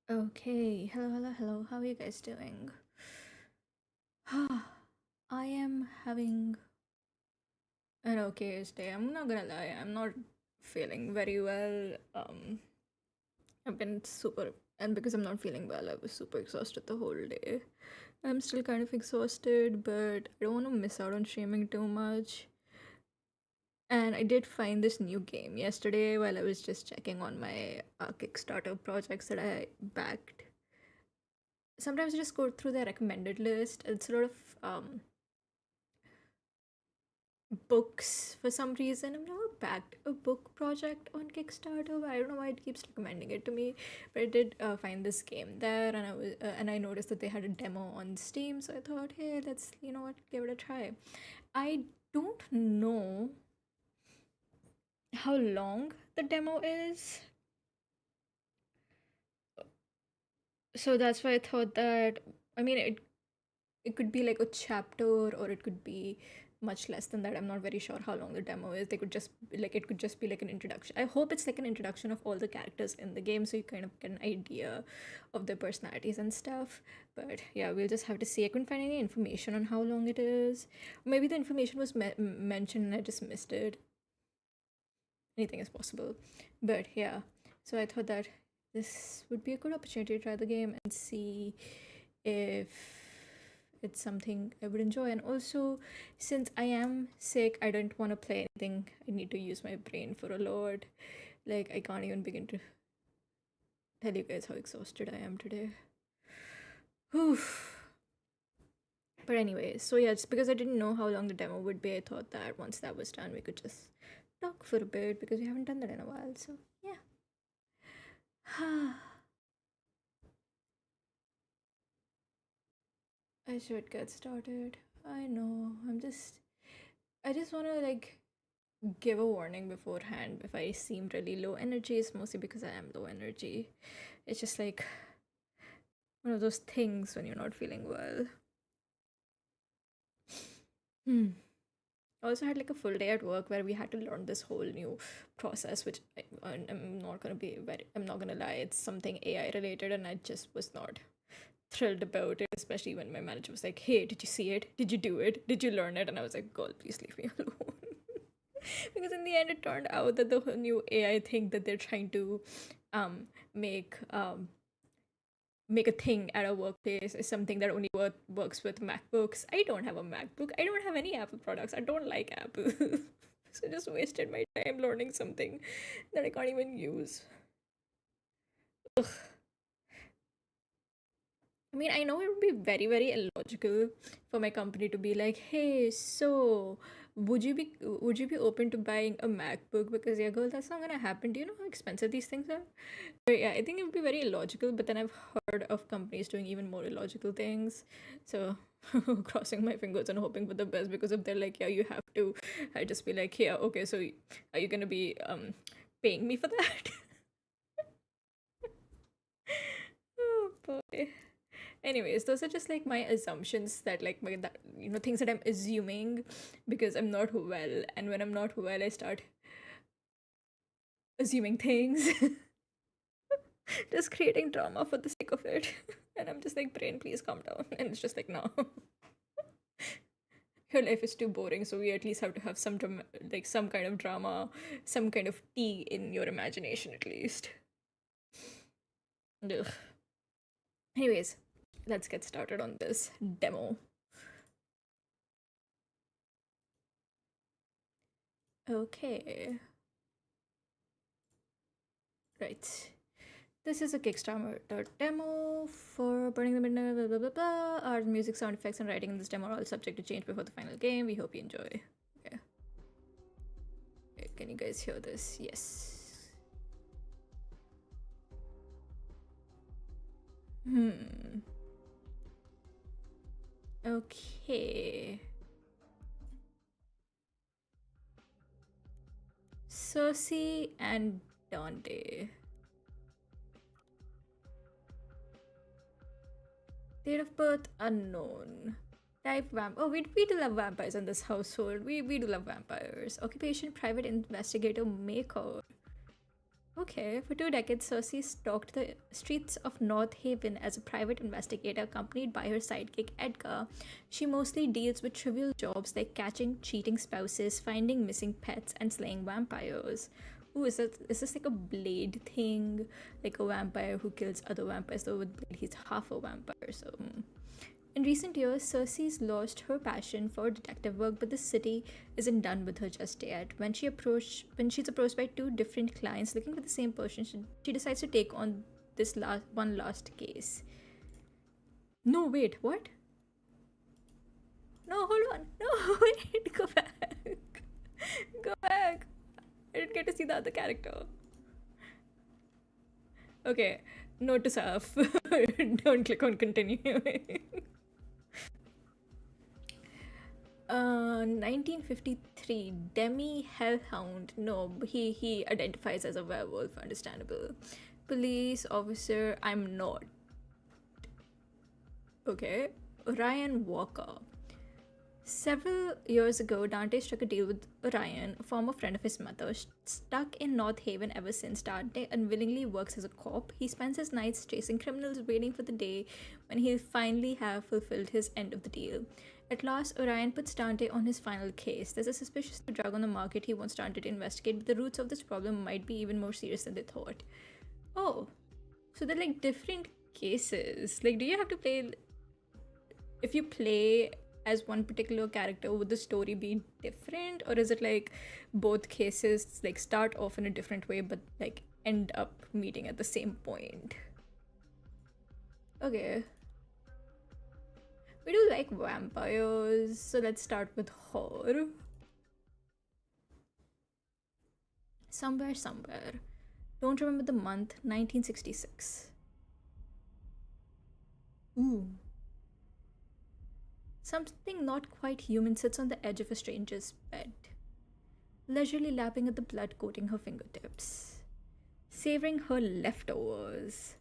Okay, hello, hello, hello. How are you guys doing? I am having an okay day. I'm not gonna lie, I'm not feeling very well. I've been super, and because I'm not feeling well, I was super exhausted the whole day. I'm still kind of exhausted, but I don't want to miss out on streaming too much. And I did find this new game yesterday while I was just checking on my Kickstarter projects that I backed. Sometimes I just go through the recommended list. It's sort of books for some reason. I've never backed a book project on Kickstarter, but I don't know why it keeps recommending it to me. But I did find this game there, and I noticed that they had a demo on Steam, so I thought, hey, let's give it a try. I don't know how long the demo is, so that's why I thought that. I mean, it could be like a chapter, or it could be much less than that. I'm not very sure how long the demo is. They could just like it could just be like an introduction. I hope it's like an introduction of all the characters in the game, so you kind of get an idea of their personalities and stuff. But yeah, we'll just have to see. I couldn't find any information on how long it is. Maybe the information was mentioned and I just missed it. Anything is possible. But yeah, so I thought that this would be a good opportunity to try the game and see if it's something I would enjoy. And also, since I am sick, I don't want to play anything. I need to use my brain for a lot. Like, I can't even begin to tell you guys how exhausted I am today. Oof. But anyways, so yeah, just because I didn't know how long the demo would be, I thought that once that was done, we could just talk for a bit because we haven't done that in a while. So yeah. I should get started. I know. I just want to like give a warning beforehand if I seem really low energy. It's mostly because I am low energy. It's just like one of those things when you're not feeling well. Hmm. I also had like a full day at work where we had to learn this whole new process, which I'm not gonna be very. I'm not gonna lie. It's something AI related, and I just was not thrilled about it, especially when my manager was like, "Hey, did you see it? Did you do it? Did you learn it?" And I was like, "God, please leave me alone." Because in the end, it turned out that the whole new AI thing that they're trying to um, make make a thing at a workplace is something that only works with MacBooks. I don't have a MacBook. I don't have any Apple products. I don't like Apple. So I just wasted my time learning something that I can't even use. I mean, I know it would be very, very illogical for my company to be like, "Hey, so would you be open to buying a MacBook?" Because yeah, girl, that's not gonna happen. Do you know how expensive these things are? But yeah, I think it would be very illogical. But then I've heard of companies doing even more illogical things. So crossing my fingers and hoping for the best. Because if they're like, "Yeah, you have to," I just be like, "Yeah, okay. So are you gonna be paying me for that?" Oh boy. Anyways, those are just like my assumptions that like my that things that I'm assuming because I'm not well, and when I'm not well, I start assuming things, just creating drama for the sake of it. And I'm just like, brain, please calm down. And it's just like, no, your life is too boring, so we at least have to have some like some kind of drama, some kind of tea in your imagination at least. Ugh. Anyways, let's get started on this demo. Okay, right. This is a Kickstarter demo for Burning the Midnight, blah blah blah blah. Our music, sound effects, and writing in this demo are all subject to change before the final game. We hope you enjoy. Okay. Okay, can you guys hear this? Yes. Hmm. Okay. Cersei and Dante. Date of birth unknown. Type vamp. Oh, we do love vampires in this household. We do love vampires. Occupation private investigator maker. Okay, for 2 decades, Cersei stalked the streets of North Haven as a private investigator accompanied by her sidekick Edgar. She mostly deals with trivial jobs like catching cheating spouses, finding missing pets, and slaying vampires. Ooh, is this like a blade thing? Like a vampire who kills other vampires, though with blade he's half a vampire, so in recent years, Cersei's lost her passion for detective work, but the city isn't done with her just yet. When she's approached by two different clients looking for the same person, she decides to take on this last case. No, wait, what? No, hold on. No, wait, go back. Go back. I didn't get to see the other character. Okay, note to self. Don't click on continue. 1953, Demi Hellhound. No, he identifies as a werewolf. Understandable. Police officer. I'm not. Okay. Ryan Walker. Several years ago, Dante struck a deal with Ryan, a former friend of his mother. Stuck in North Haven ever since, Dante unwillingly works as a cop. He spends his nights chasing criminals, waiting for the day when he'll finally have fulfilled his end of the deal. At last, Orion puts Dante on his final case. There's a suspicious new drug on the market he wants Dante to investigate, but the roots of this problem might be even more serious than they thought. Oh, so they're like different cases. Like, do you have to play. If you play as one particular character, would the story be different? Or is it like both cases like start off in a different way but like end up meeting at the same point? Okay. We do like vampires, so let's start with horror. Somewhere. Don't remember the month, 1966. Ooh. Something not quite human sits on the edge of a stranger's bed, leisurely lapping at the blood coating her fingertips, savoring her leftovers.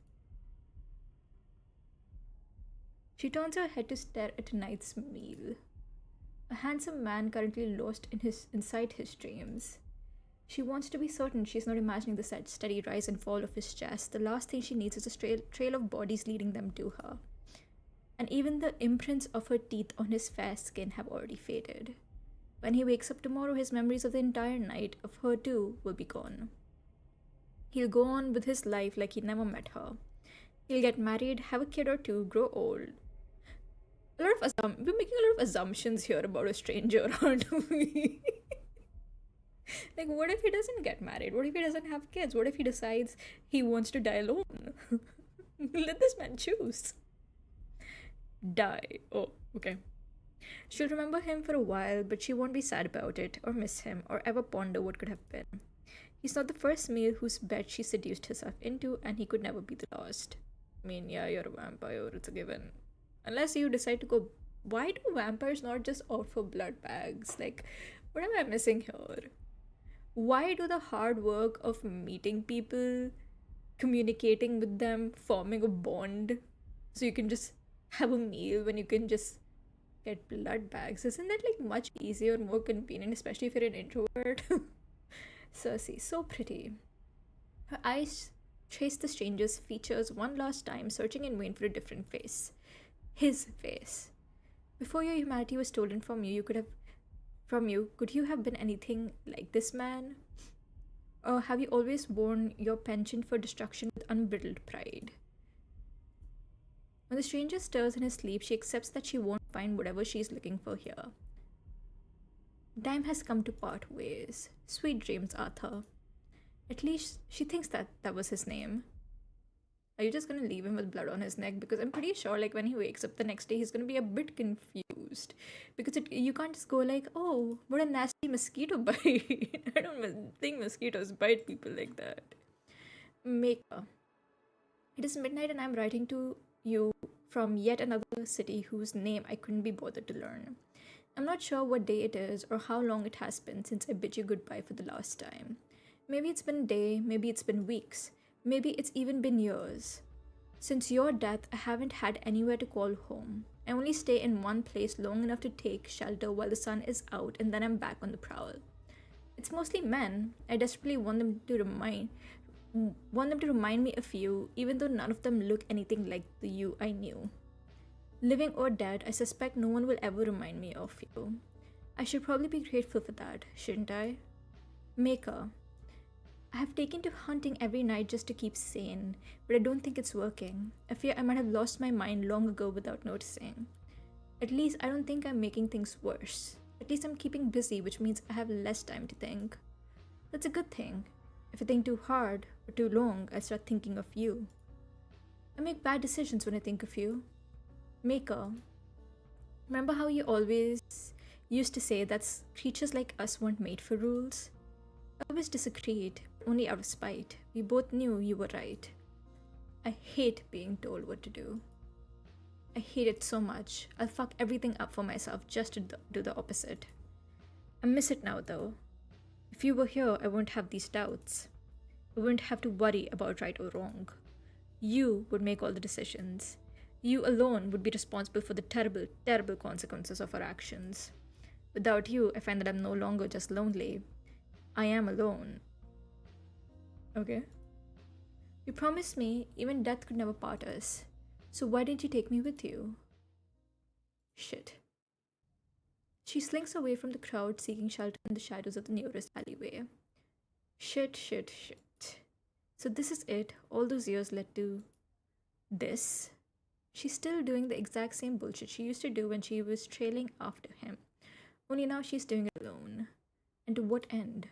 She turns her head to stare at tonight's meal. A handsome man currently lost inside his dreams. She wants to be certain she's not imagining the steady rise and fall of his chest. The last thing she needs is a trail of bodies leading them to her. And even the imprints of her teeth on his fair skin have already faded. When he wakes up tomorrow, his memories of the entire night, of her too, will be gone. He'll go on with his life like he never met her. He'll get married, have a kid or two, grow old. We're making a lot of assumptions here about a stranger, aren't we? Like, what if he doesn't get married? What if he doesn't have kids? What if he decides he wants to die alone? Let this man choose. Die. Oh, okay. She'll remember him for a while, but she won't be sad about it, or miss him, or ever ponder what could have been. He's not the first male whose bed she seduced herself into, and he could never be the last. I mean, yeah, you're a vampire, it's a given. Unless you decide to go. Why do vampires not just opt for blood bags? Like, what am I missing here? Why do the hard work of meeting people, communicating with them, forming a bond, so you can just have a meal when you can just get blood bags? Isn't that like much easier, more convenient, especially if you're an introvert? Cersei, so pretty. Her eyes trace the stranger's features one last time, searching in vain for a different face. His face. Before your humanity was stolen from you, could you have been anything like this man? Or have you always worn your penchant for destruction with unbridled pride? When the stranger stirs in his sleep, she accepts that she won't find whatever she is looking for here. Time has come to part ways. Sweet dreams, Arthur. At least she thinks that was his name. Are you just gonna leave him with blood on his neck? Because I'm pretty sure, like, when he wakes up the next day, he's gonna be a bit confused. Because you can't just go like, oh, what a nasty mosquito bite. I don't think mosquitoes bite people like that. Maker. It is midnight and I'm writing to you from yet another city whose name I couldn't be bothered to learn. I'm not sure what day it is or how long it has been since I bid you goodbye for the last time. Maybe it's been a day, maybe it's been weeks, maybe it's even been years. Since your death, I haven't had anywhere to call home. I only stay in one place long enough to take shelter while the sun is out, and then I'm back on the prowl. It's mostly men. I desperately want them to remind me of you, even though none of them look anything like the you I knew. Living or dead, I suspect no one will ever remind me of you. I should probably be grateful for that, shouldn't I? Maker. I have taken to hunting every night just to keep sane, but I don't think it's working. I fear I might have lost my mind long ago without noticing. At least I don't think I'm making things worse. At least I'm keeping busy, which means I have less time to think. That's a good thing. If I think too hard or too long, I start thinking of you. I make bad decisions when I think of you. Maker. Remember how you always used to say that creatures like us weren't made for rules? I always disagreed, only out of spite. We both knew you were right. I hate being told what to do. I hate it so much. I'll fuck everything up for myself just to do the opposite. I miss it now though. If you were here, I wouldn't have these doubts. I wouldn't have to worry about right or wrong. You would make all the decisions. You alone would be responsible for the terrible, terrible consequences of our actions. Without you, I find that I'm no longer just lonely. I am alone. Okay. You promised me even death could never part us. So why didn't you take me with you? Shit. She slinks away from the crowd, seeking shelter in the shadows of the nearest alleyway. Shit. So this is it. All those years led to this. She's still doing the exact same bullshit she used to do when she was trailing after him. Only now she's doing it alone. And to what end?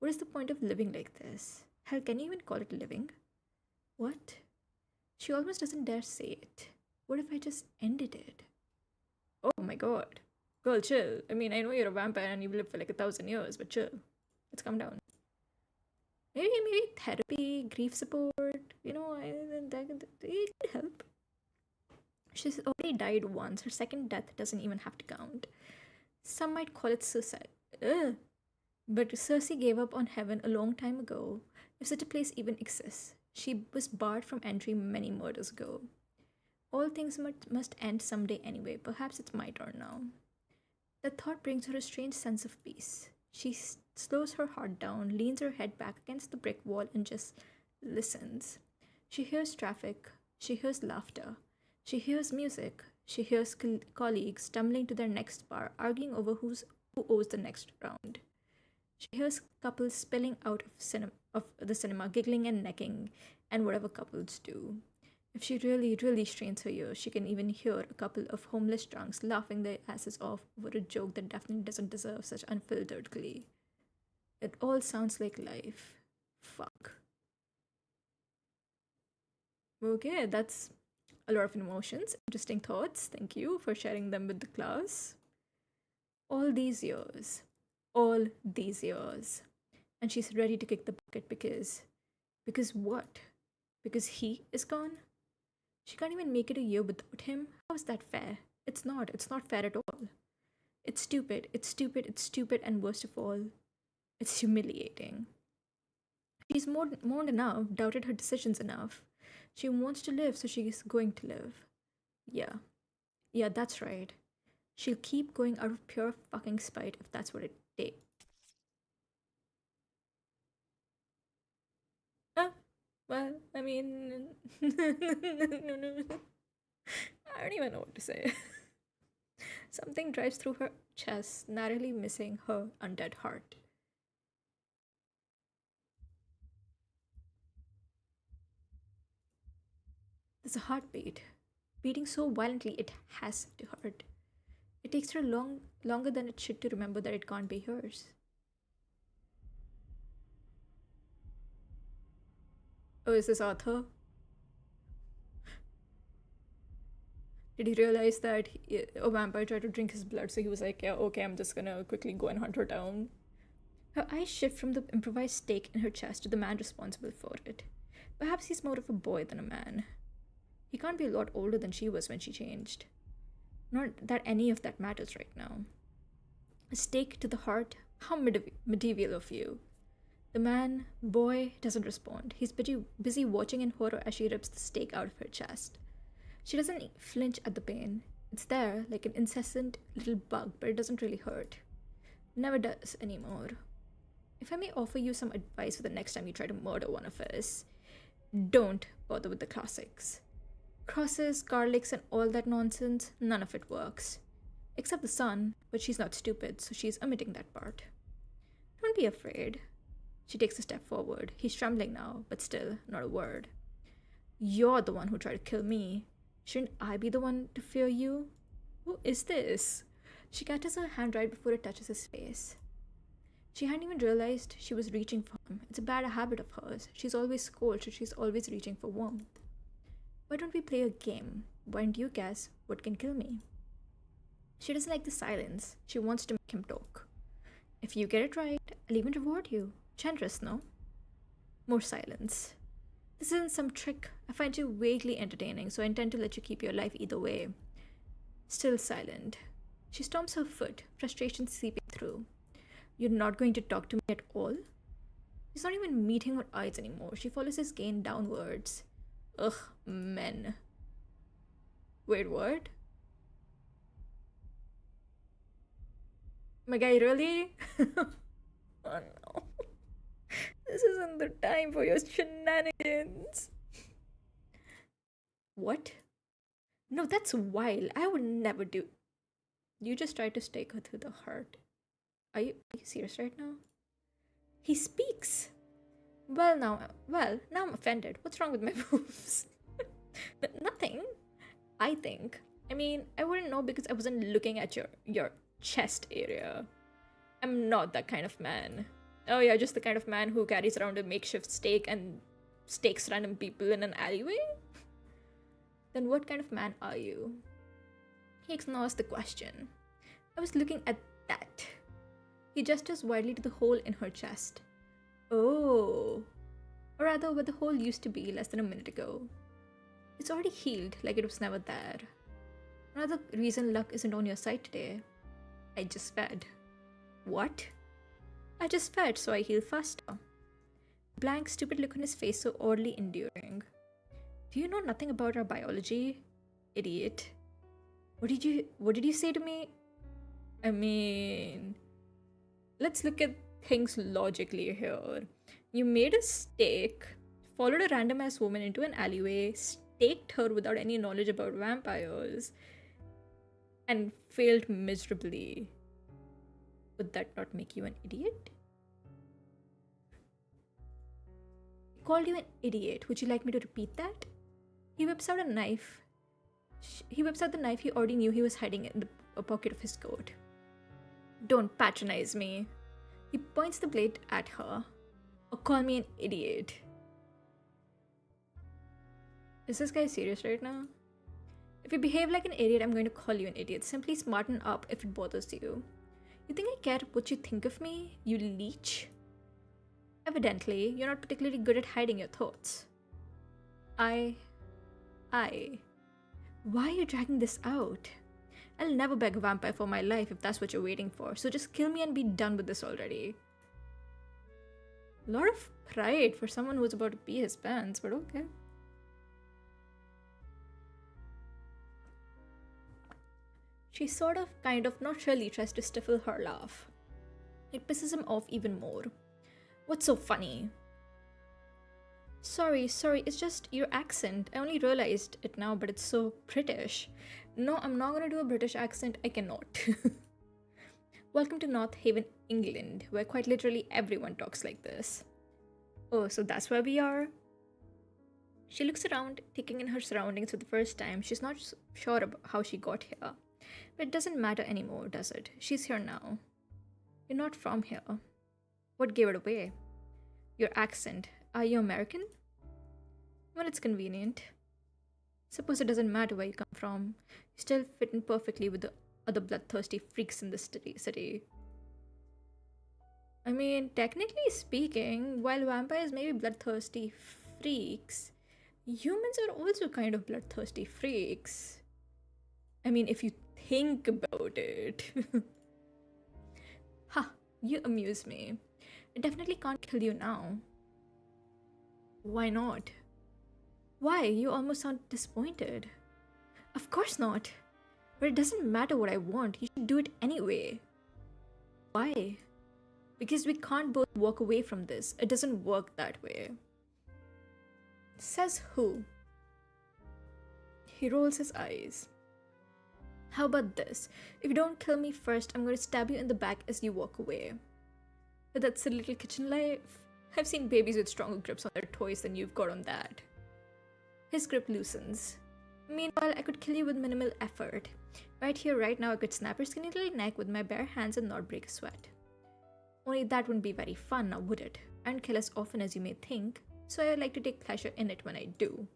What is the point of living like this? Hell, can you even call it living? What? She almost doesn't dare say it. What if I just ended it? Oh my god. Girl, chill. I mean, I know you're a vampire and you've lived for like 1,000 years, but chill. Let's calm down. Maybe therapy, grief support, that could help. She's already died once. Her second death doesn't even have to count. Some might call it suicide. Ugh. But Cersei gave up on heaven a long time ago, if such a place even exists. She was barred from entry many murders ago. All things must end someday anyway. Perhaps it's my turn now. The thought brings her a strange sense of peace. She slows her heart down, leans her head back against the brick wall, and just listens. She hears traffic, she hears laughter, she hears music, she hears colleagues stumbling to their next bar, arguing over who owes the next round. She hears couples spilling out of the cinema, giggling and necking, and whatever couples do. If she really, really strains her ears, she can even hear a couple of homeless drunks laughing their asses off over a joke that definitely doesn't deserve such unfiltered glee. It all sounds like life. Fuck. Okay, that's a lot of emotions, interesting thoughts. Thank you for sharing them with the class. All these years. All these years. And she's ready to kick the bucket because. Because what? Because he is gone? She can't even make it a year without him? How is that fair? It's not. It's not fair at all. It's stupid. It's stupid. It's stupid. And worst of all, it's humiliating. She's mourned enough, doubted her decisions enough. She wants to live, so she's going to live. Yeah. Yeah, that's right. She'll keep going out of pure fucking spite if that's what it takes. Ah, well, I mean, I don't even know what to say. Something drives through her chest, narrowly missing her undead heart. There's a heartbeat, beating so violently it has to hurt. It takes her longer than it should to remember that it can't be hers. Oh, is this Arthur? Did he realize that a vampire tried to drink his blood, so he was like, yeah, okay, I'm just gonna quickly go and hunt her down? Her eyes shift from the improvised stake in her chest to the man responsible for it. Perhaps he's more of a boy than a man. He can't be a lot older than she was when she changed. Not that any of that matters right now. A stake to the heart? How medieval of you. The man, boy, doesn't respond. He's busy watching in horror as she rips the stake out of her chest. She doesn't flinch at the pain. It's there, like an incessant little bug, but it doesn't really hurt. Never does anymore. If I may offer you some advice for the next time you try to murder one of us, don't bother with the classics. Crosses, garlics, and all that nonsense, none of it works. Except the sun, but she's not stupid, so she's omitting that part. Don't be afraid. She takes a step forward. He's trembling now, but still, not a word. You're the one who tried to kill me. Shouldn't I be the one to fear you? Who is this? She catches her hand right before it touches his face. She hadn't even realized she was reaching for him. It's a bad habit of hers. She's always cold, so she's always reaching for warmth. Why don't we play a game? Why don't you guess what can kill me? She doesn't like the silence. She wants to make him talk. If you get it right, I'll even reward you. Generous, no? More silence. This isn't some trick. I find you vaguely entertaining, so I intend to let you keep your life either way. Still silent. She stomps her foot, frustration seeping through. You're not going to talk to me at all? He's not even meeting her eyes anymore. She follows his gaze downwards. Ugh, men. Wait, what? My guy, really? Oh no. This isn't the time for your shenanigans. What? No, that's wild. I would never do. You just tried to stake her through the heart. Are you serious right now? He speaks. Now I'm offended. What's wrong with my moves? Nothing. I think. I mean, I wouldn't know because I wasn't looking at your chest area. I'm not that kind of man. Oh yeah, just the kind of man who carries around a makeshift stake and stakes random people in an alleyway? Then what kind of man are you? He ignores the question. I was looking at that. He gestures widely to the hole in her chest. Oh. Or rather, where the hole used to be less than a minute ago. It's already healed, like it was never there. Another reason luck isn't on your side today. I just fed. What? I just fed, so I heal faster. Blank, stupid look on his face, so oddly enduring. Do you know nothing about our biology? Idiot. What did you say to me? I mean, let's look at things logically here. You made a stake, followed a random ass woman into an alleyway, staked her without any knowledge about vampires, and failed miserably. Would that not make you an idiot? I called you an idiot. Would you like me to repeat that? He whips out a knife. He whips out the knife he already knew he was hiding in the pocket of his coat. Don't patronize me. He points the blade at her. Or call me an idiot. Is this guy serious right now? If you behave like an idiot, I'm going to call you an idiot. Simply smarten up if it bothers you. You think I care what you think of me, you leech? Evidently, you're not particularly good at hiding your thoughts. I. Why are you dragging this out? I'll never beg a vampire for my life if that's what you're waiting for, so just kill me and be done with this already. A lot of pride for someone who's about to pee his pants, but okay. She sort of, kind of, not really tries to stifle her laugh. It pisses him off even more. What's so funny? Sorry, it's just your accent. I only realized it now, but it's so British. No, I'm not gonna do a British accent. I cannot. Welcome to North Haven, England, where quite literally everyone talks like this. Oh, so that's where we are? She looks around, taking in her surroundings for the first time. She's not sure about how she got here. But it doesn't matter anymore, does it? She's here now. You're not from here. What gave it away? Your accent. Are you American? Well, it's convenient. Suppose it doesn't matter where you come from. You still fit in perfectly with the other bloodthirsty freaks in this city. I mean, technically speaking, while vampires may be bloodthirsty freaks, humans are also kind of bloodthirsty freaks. I mean, if you think about it. Ha, you amuse me. I definitely can't kill you now. Why not? Why? You almost sound disappointed. Of course not. But it doesn't matter what I want. You should do it anyway. Why? Because we can't both walk away from this. It doesn't work that way. Says who? He rolls his eyes. How about this? If you don't kill me first, I'm going to stab you in the back as you walk away. But that's a little kitchen life. I've seen babies with stronger grips on their toys than you've got on that. His grip loosens. Meanwhile, I could kill you with minimal effort. Right here, right now, I could snap your skinny little neck with my bare hands and not break a sweat. Only that wouldn't be very fun, now would it? I don't kill as often as you may think, so I like to take pleasure in it when I do.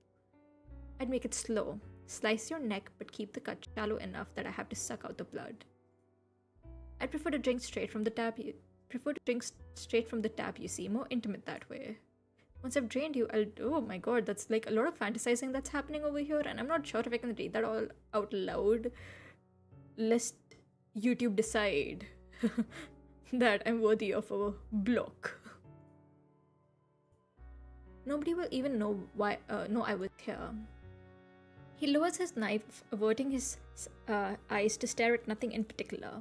I'd make it slow. Slice your neck, but keep the cut shallow enough that I have to suck out the blood. I'd prefer to drink straight from the tap, you see, more intimate that way. Once I've drained you, oh my god, that's like a lot of fantasizing that's happening over here, and I'm not sure if I can read that all out loud, lest YouTube decide that I'm worthy of a block. Nobody will even know why, know I was here. He lowers his knife, averting his eyes to stare at nothing in particular.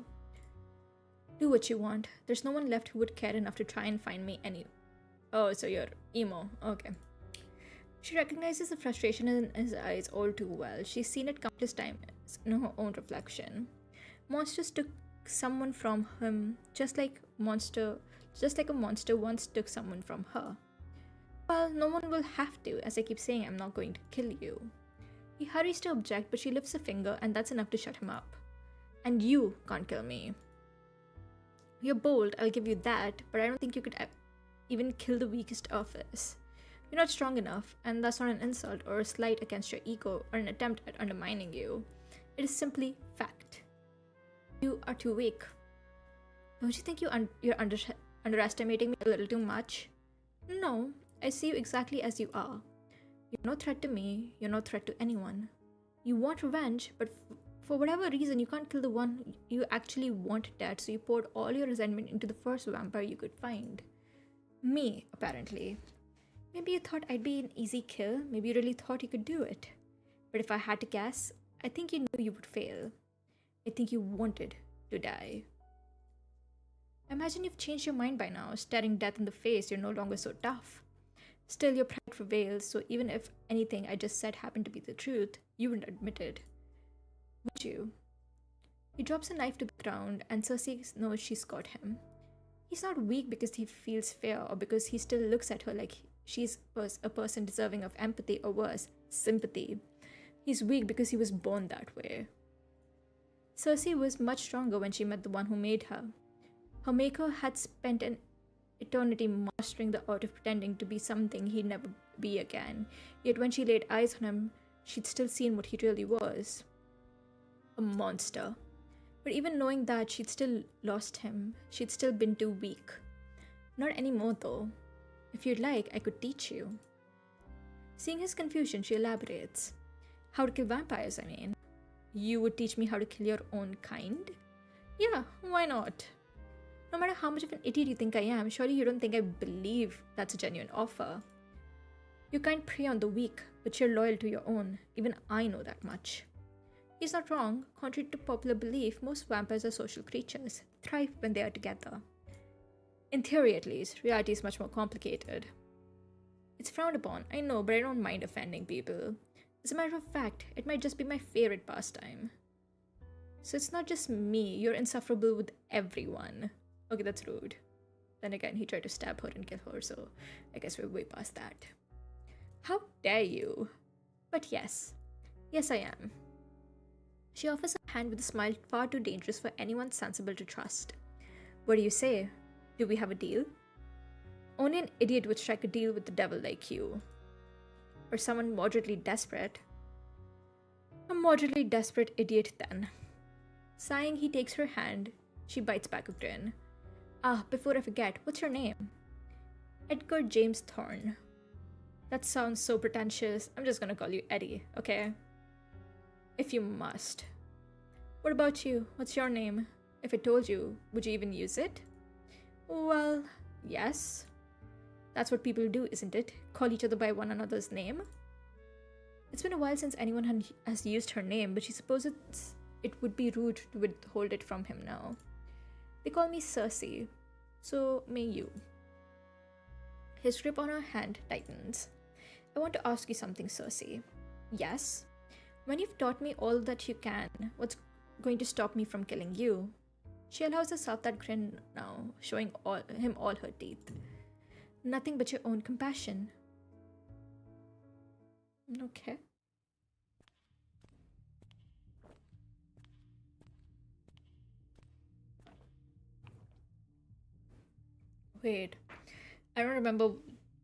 Do what you want. There's no one left who would care enough to try and find me any. Oh, so you're emo. Okay. She recognizes the frustration in his eyes all too well. She's seen it countless times in her own reflection. Monsters took someone from him, just like a monster once took someone from her. Well, no one will have to, as I keep saying, I'm not going to kill you. He hurries to object, but she lifts a finger, and that's enough to shut him up. And you can't kill me. You're bold, I'll give you that, but I don't think you could even kill the weakest of us. You're not strong enough, and that's not an insult or a slight against your ego or an attempt at undermining you. It is simply fact. You are too weak. Don't you think you're underestimating me a little too much? No, I see you exactly as you are. You're no threat to me, you're no threat to anyone. You want revenge, but for whatever reason you can't kill the one you actually want dead, so you poured all your resentment into the first vampire you could find. Me, apparently. Maybe you thought I'd be an easy kill, maybe you really thought you could do it. But if I had to guess, I think you knew you would fail. I think you wanted to die. Imagine you've changed your mind by now, staring death in the face, you're no longer so tough. Still, your pride prevails, so even if anything I just said happened to be the truth, you wouldn't admit it, would you? He drops a knife to the ground, and Cersei knows she's got him. He's not weak because he feels fear or because he still looks at her like she's a person deserving of empathy or worse, sympathy. He's weak because he was born that way. Cersei was much stronger when she met the one who made her. Her maker had spent an eternity mastering the art of pretending to be something he'd never be again. Yet when she laid eyes on him, she'd still seen what he really was. A monster. But even knowing that, she'd still lost him. She'd still been too weak. Not anymore, though. If you'd like, I could teach you. Seeing his confusion, she elaborates. How to kill vampires, I mean. You would teach me how to kill your own kind? Yeah, why not? No matter how much of an idiot you think I am, surely you don't think I believe that's a genuine offer. You can't prey on the weak, but you're loyal to your own. Even I know that much. He's not wrong. Contrary to popular belief, most vampires are social creatures, thrive when they are together. In theory, at least, reality is much more complicated. It's frowned upon, I know, but I don't mind offending people. As a matter of fact, it might just be my favorite pastime. So it's not just me, you're insufferable with everyone. Okay, that's rude. Then again, he tried to stab her and kill her, so I guess we're way past that. How dare you? But yes. Yes, I am. She offers a hand with a smile far too dangerous for anyone sensible to trust. What do you say? Do we have a deal? Only an idiot would strike a deal with the devil like you. Or someone moderately desperate. A moderately desperate idiot, then. Sighing, he takes her hand. She bites back a grin. Ah, before I forget, what's your name? Edgar James Thorne. That sounds so pretentious. I'm just gonna call you Eddie, okay? If you must. What about you? What's your name? If I told you, would you even use it? Well, yes. That's what people do, isn't it? Call each other by one another's name? It's been a while since anyone has used her name, but she supposes it would be rude to withhold it from him now. They call me Cersei, so may you. His grip on her hand tightens. I want to ask you something, Cersei. Yes? When you've taught me all that you can, what's going to stop me from killing you? She allows herself that grin now, showing him all her teeth. Nothing but your own compassion. Okay. Wait, I don't remember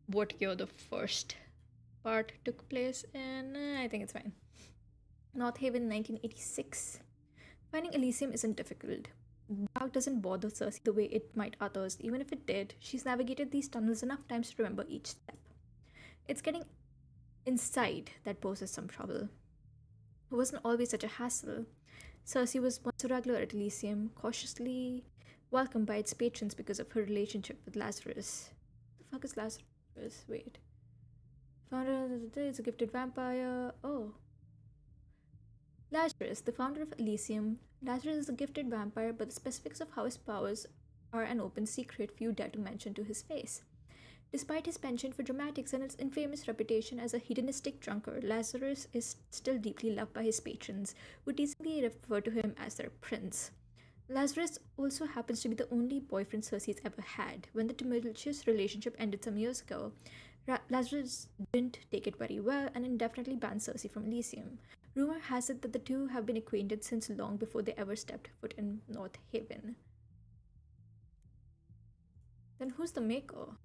what year the first part took place in. I think it's fine. North Haven, 1986. Finding Elysium isn't difficult. The dark doesn't bother Cersei the way it might others. Even if it did, she's navigated these tunnels enough times to remember each step. It's getting inside that poses some trouble. It wasn't always such a hassle. Cersei was once a regular at Elysium, cautiously welcomed by its patrons because of her relationship with Lazarus. The fuck is Lazarus? Wait. Founder is a gifted vampire. Oh. Lazarus, the founder of Elysium. Lazarus is a gifted vampire, but the specifics of how his powers are an open secret few dare to mention to his face. Despite his penchant for dramatics and his infamous reputation as a hedonistic drunkard, Lazarus is still deeply loved by his patrons, who teasingly refer to him as their prince. Lazarus also happens to be the only boyfriend Cersei's ever had. When the tumultuous relationship ended some years ago, Lazarus didn't take it very well and indefinitely banned Cersei from Elysium. Rumor has it that the two have been acquainted since long before they ever stepped foot in North Haven. Then who's the Maker?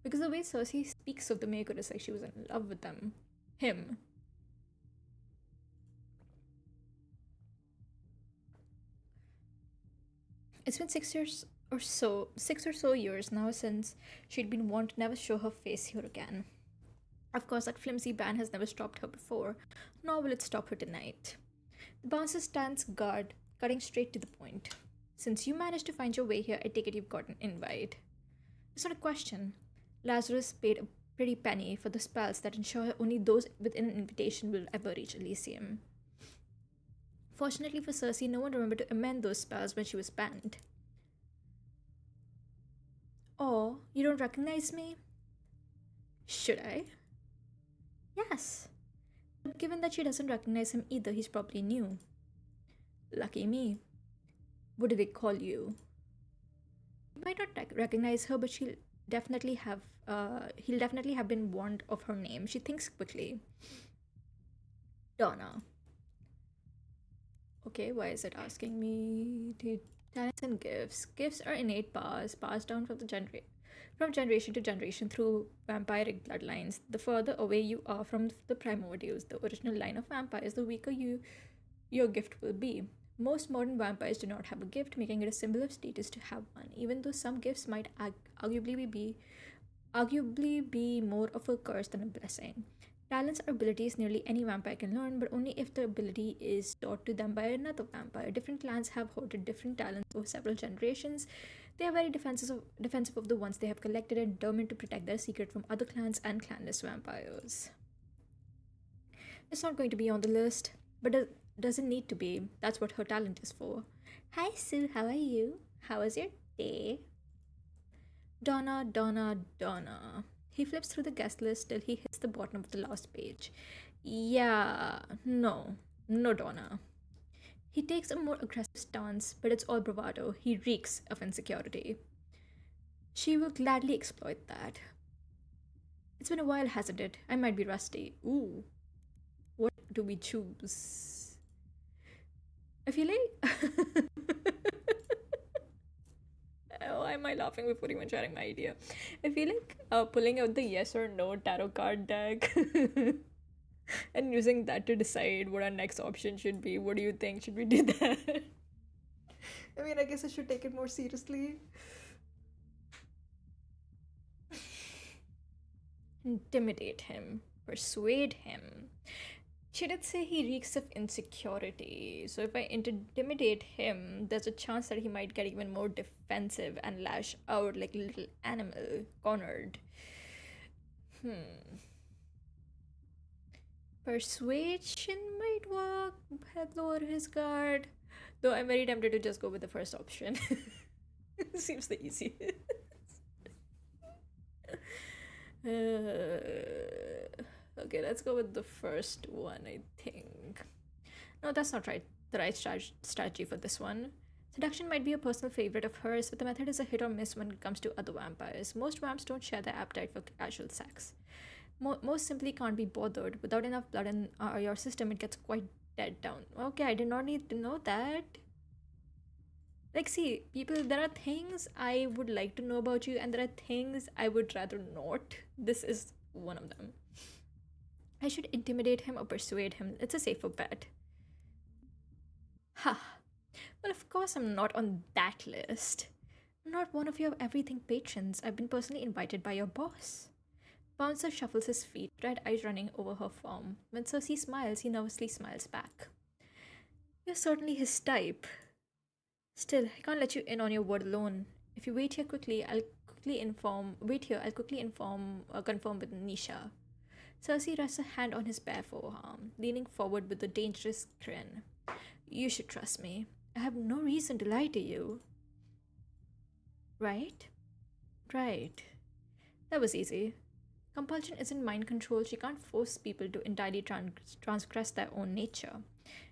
Because the way Cersei speaks of the Maker is like she was in love with them. Him. It's been 6 or so years now since she'd been warned to never show her face here again. Of course, that flimsy ban has never stopped her before, nor will it stop her tonight. The bouncer stands guard, cutting straight to the point. Since you managed to find your way here, I take it you've got an invite. It's not a question. Lazarus paid a pretty penny for the spells that ensure only those with an invitation will ever reach Elysium. Fortunately for Cersei, no one remembered to amend those spells when she was banned. Oh, you don't recognize me? Should I? Yes. But given that she doesn't recognize him either, he's probably new. Lucky me. What do they call you? You might not recognize her, but he'll definitely have been warned of her name. She thinks quickly. Donna. Okay, why is it asking me to talents and gifts? Gifts are innate powers passed down from generation to generation through vampiric bloodlines. The further away you are from the primordials, the original line of vampires, the weaker your gift will be. Most modern vampires do not have a gift, making it a symbol of status to have one, even though some gifts might arguably be more of a curse than a blessing. Talents are abilities nearly any vampire can learn, but only if the ability is taught to them by another vampire. Different clans have hoarded different talents over several generations. They are very defensive of the ones they have collected and determined to protect their secret from other clans and clanless vampires. It's not going to be on the list, but it doesn't need to be. That's what her talent is for. Hi Sue, how are you? How was your day? Donna, Donna, Donna. He flips through the guest list till he hits the bottom of the last page. Yeah, no, no, Donna. He takes a more aggressive stance, but it's all bravado. He reeks of insecurity. She will gladly exploit that. It's been a while, hasn't it? I might be rusty. Ooh, what do we choose? I feel like. Why am I laughing before even sharing my idea? I feel like pulling out the yes or no tarot card deck and using that to decide what our next option should be. What do you think? Should we do that? I mean, I guess I should take it more seriously. Intimidate him, persuade him. She did say he reeks of insecurity, so if I intimidate him, there's a chance that he might get even more defensive and lash out like a little animal, cornered. Persuasion might work, help lower his guard. Though I'm very tempted to just go with the first option. Seems the easiest. Okay, let's go with the first one, I think. No, that's not right. The right strategy for this one. Seduction might be a personal favorite of hers, but the method is a hit or miss when it comes to other vampires. Most vamps don't share their appetite for casual sex. Most simply can't be bothered. Without enough blood in your system, it gets quite dead down. Okay, I did not need to know that. Like, see, people, there are things I would like to know about you, and there are things I would rather not. This is one of them. I should intimidate him or persuade him. It's a safer bet. Ha! Well, of course, I'm not on that list. I'm not one of your everything patrons. I've been personally invited by your boss. Bouncer shuffles his feet, red eyes running over her form. When Cersei smiles, he nervously smiles back. You're certainly his type. Still, I can't let you in on your word alone. If you wait here quickly, I'll quickly inform. Wait here, I'll quickly confirm with Nisha. Cersei rests a hand on his bare forearm, leaning forward with a dangerous grin. You should trust me. I have no reason to lie to you. Right? Right. That was easy. Compulsion isn't mind control. She can't force people to entirely transgress their own nature.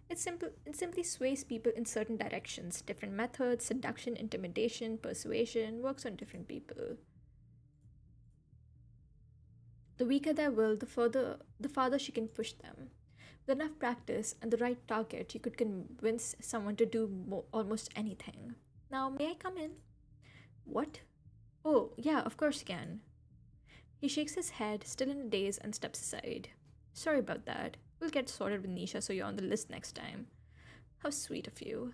It simply sways people in certain directions. Different methods, seduction, intimidation, persuasion, works on different people. The weaker their will, the farther she can push them. With enough practice and the right target, you could convince someone to do almost anything. Now, may I come in? What? Oh, yeah, of course you can. He shakes his head, still in a daze, and steps aside. Sorry about that. We'll get sorted with Nisha so you're on the list next time. How sweet of you.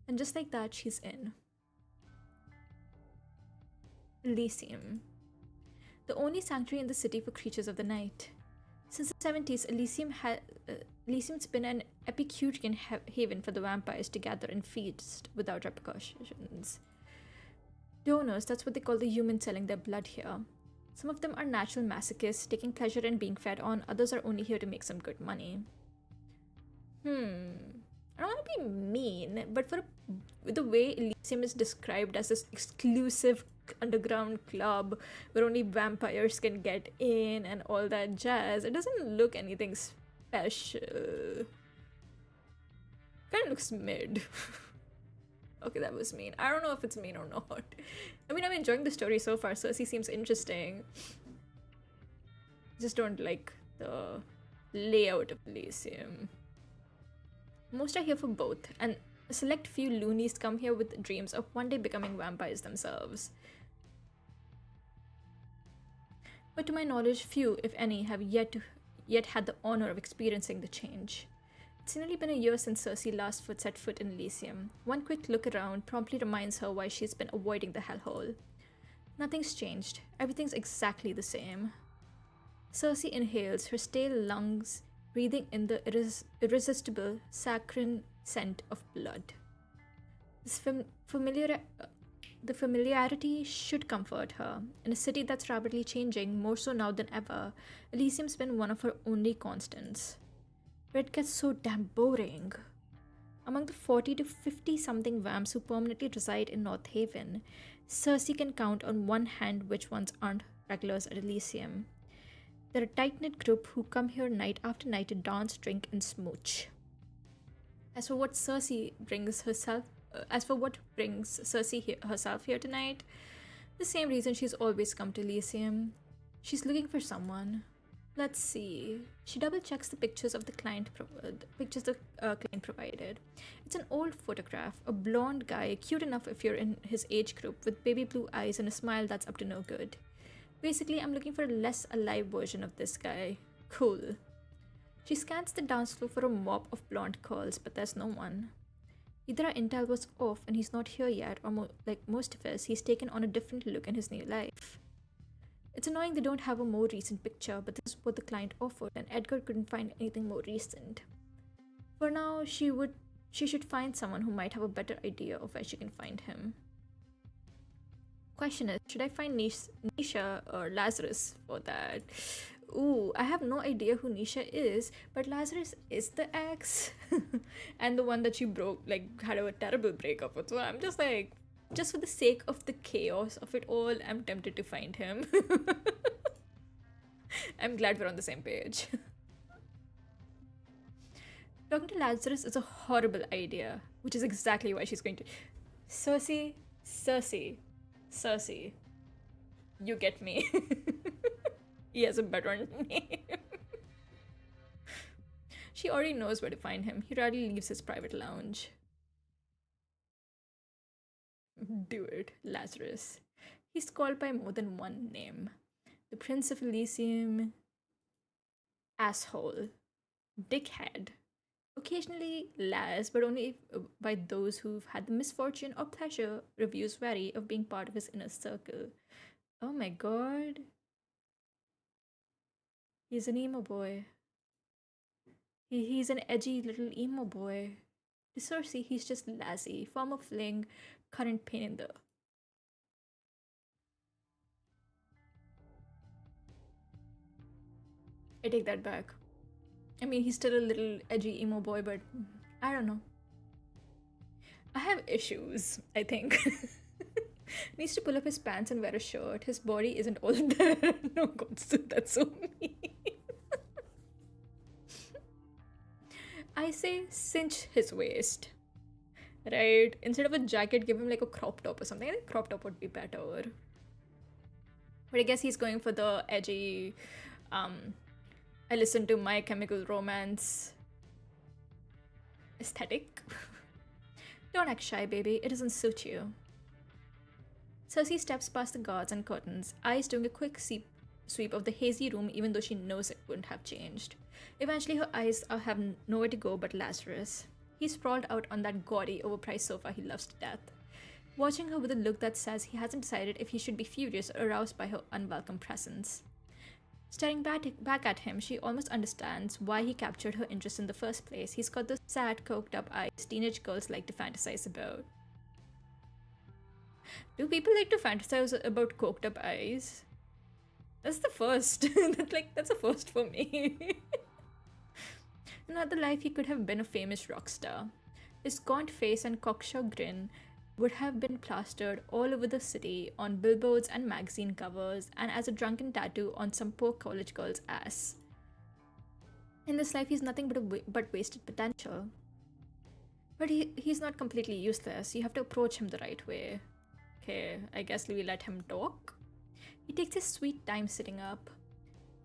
And just like that, she's in. Elysium. The only sanctuary in the city for creatures of the night. Since the 70s, Elysium's been an Epicurean haven for the vampires to gather and feast without repercussions. Donors, that's what they call the humans selling their blood here. Some of them are natural masochists, taking pleasure in being fed on, others are only here to make some good money. I don't want to be mean, but the way Elysium is described as this exclusive underground club where only vampires can get in and all that jazz, it doesn't look anything special. Kind of looks mid. Okay, that was mean. I don't know if it's mean or not. I mean, I'm enjoying the story so far. Cersei seems interesting. Just don't like the layout of Elysium. Most are here for both, and a select few loonies come here with dreams of one day becoming vampires themselves. But to my knowledge, few, if any, have yet had the honor of experiencing the change. It's nearly been a year since Cersei last set foot in Elysium. One quick look around promptly reminds her why she's been avoiding the hellhole. Nothing's changed. Everything's exactly the same. Cersei inhales, her stale lungs breathing in the irresistible, saccharine scent of blood. This the familiarity should comfort her. In a city that's rapidly changing, more so now than ever, Elysium's been one of her only constants. Where it gets so damn boring. Among the 40 to 50 something vamps who permanently reside in North Haven, Cersei can count on one hand which ones aren't regulars at Elysium. They're a tight-knit group who come here night after night to dance, drink, and smooch. As for what brings Cersei herself here tonight, the same reason she's always come to Elysium. She's looking for someone. Let's see. She double checks the pictures of the client client provided. It's an old photograph, a blonde guy, cute enough if you're in his age group, with baby blue eyes and a smile that's up to no good. Basically, I'm looking for a less alive version of this guy. Cool. She scans the dance floor for a mop of blonde curls, but there's no one. Either our intel was off and he's not here yet, or like most of us, he's taken on a different look in his new life. It's annoying they don't have a more recent picture, but this is what the client offered, and Edgar couldn't find anything more recent. For now, she should find someone who might have a better idea of where she can find him. Question is, should I find Nisha or Lazarus for that? Ooh, I have no idea who Nisha is, but Lazarus is the ex and the one that she had a terrible breakup with. So I'm just like, just for the sake of the chaos of it all, I'm tempted to find him. I'm glad we're on the same page. Talking to Lazarus is a horrible idea, which is exactly why she's going to. Cersei, you get me. He has a better name. She already knows where to find him. He rarely leaves his private lounge. Do it, Lazarus. He's called by more than one name. The Prince of Elysium, asshole, dickhead. Occasionally Laz, but only by those who've had the misfortune or pleasure, reviews vary, of being part of his inner circle. Oh my god. He's an emo boy. He's an edgy little emo boy. To Cersei, he's just Lazzy, former fling, current pain in the... I take that back. I mean, he's still a little edgy emo boy, but I don't know. I have issues, I think. Needs to pull up his pants and wear a shirt. His body isn't all there. No, God, that's so mean. I say cinch his waist. Right? Instead of a jacket, give him like a crop top or something. I think crop top would be better. But I guess he's going for the edgy, I listen to My Chemical Romance aesthetic. Don't act shy, baby. It doesn't suit you. Cersei steps past the guards and curtains, eyes doing a quick sweep of the hazy room even though she knows it wouldn't have changed. Eventually her eyes have nowhere to go but Lazarus. He's sprawled out on that gaudy, overpriced sofa he loves to death, watching her with a look that says he hasn't decided if he should be furious or aroused by her unwelcome presence. Staring back at him, she almost understands why he captured her interest in the first place. He's got those sad, coked-up eyes teenage girls like to fantasize about. Do people like to fantasize about coked-up eyes? That's the first. That's a first for me. In another life, he could have been a famous rock star. His gaunt face and cocksure grin would have been plastered all over the city on billboards and magazine covers and as a drunken tattoo on some poor college girl's ass. In this life, he's nothing but wasted potential. But he's not completely useless. You have to approach him the right way. Okay, I guess we let him talk. He takes his sweet time sitting up.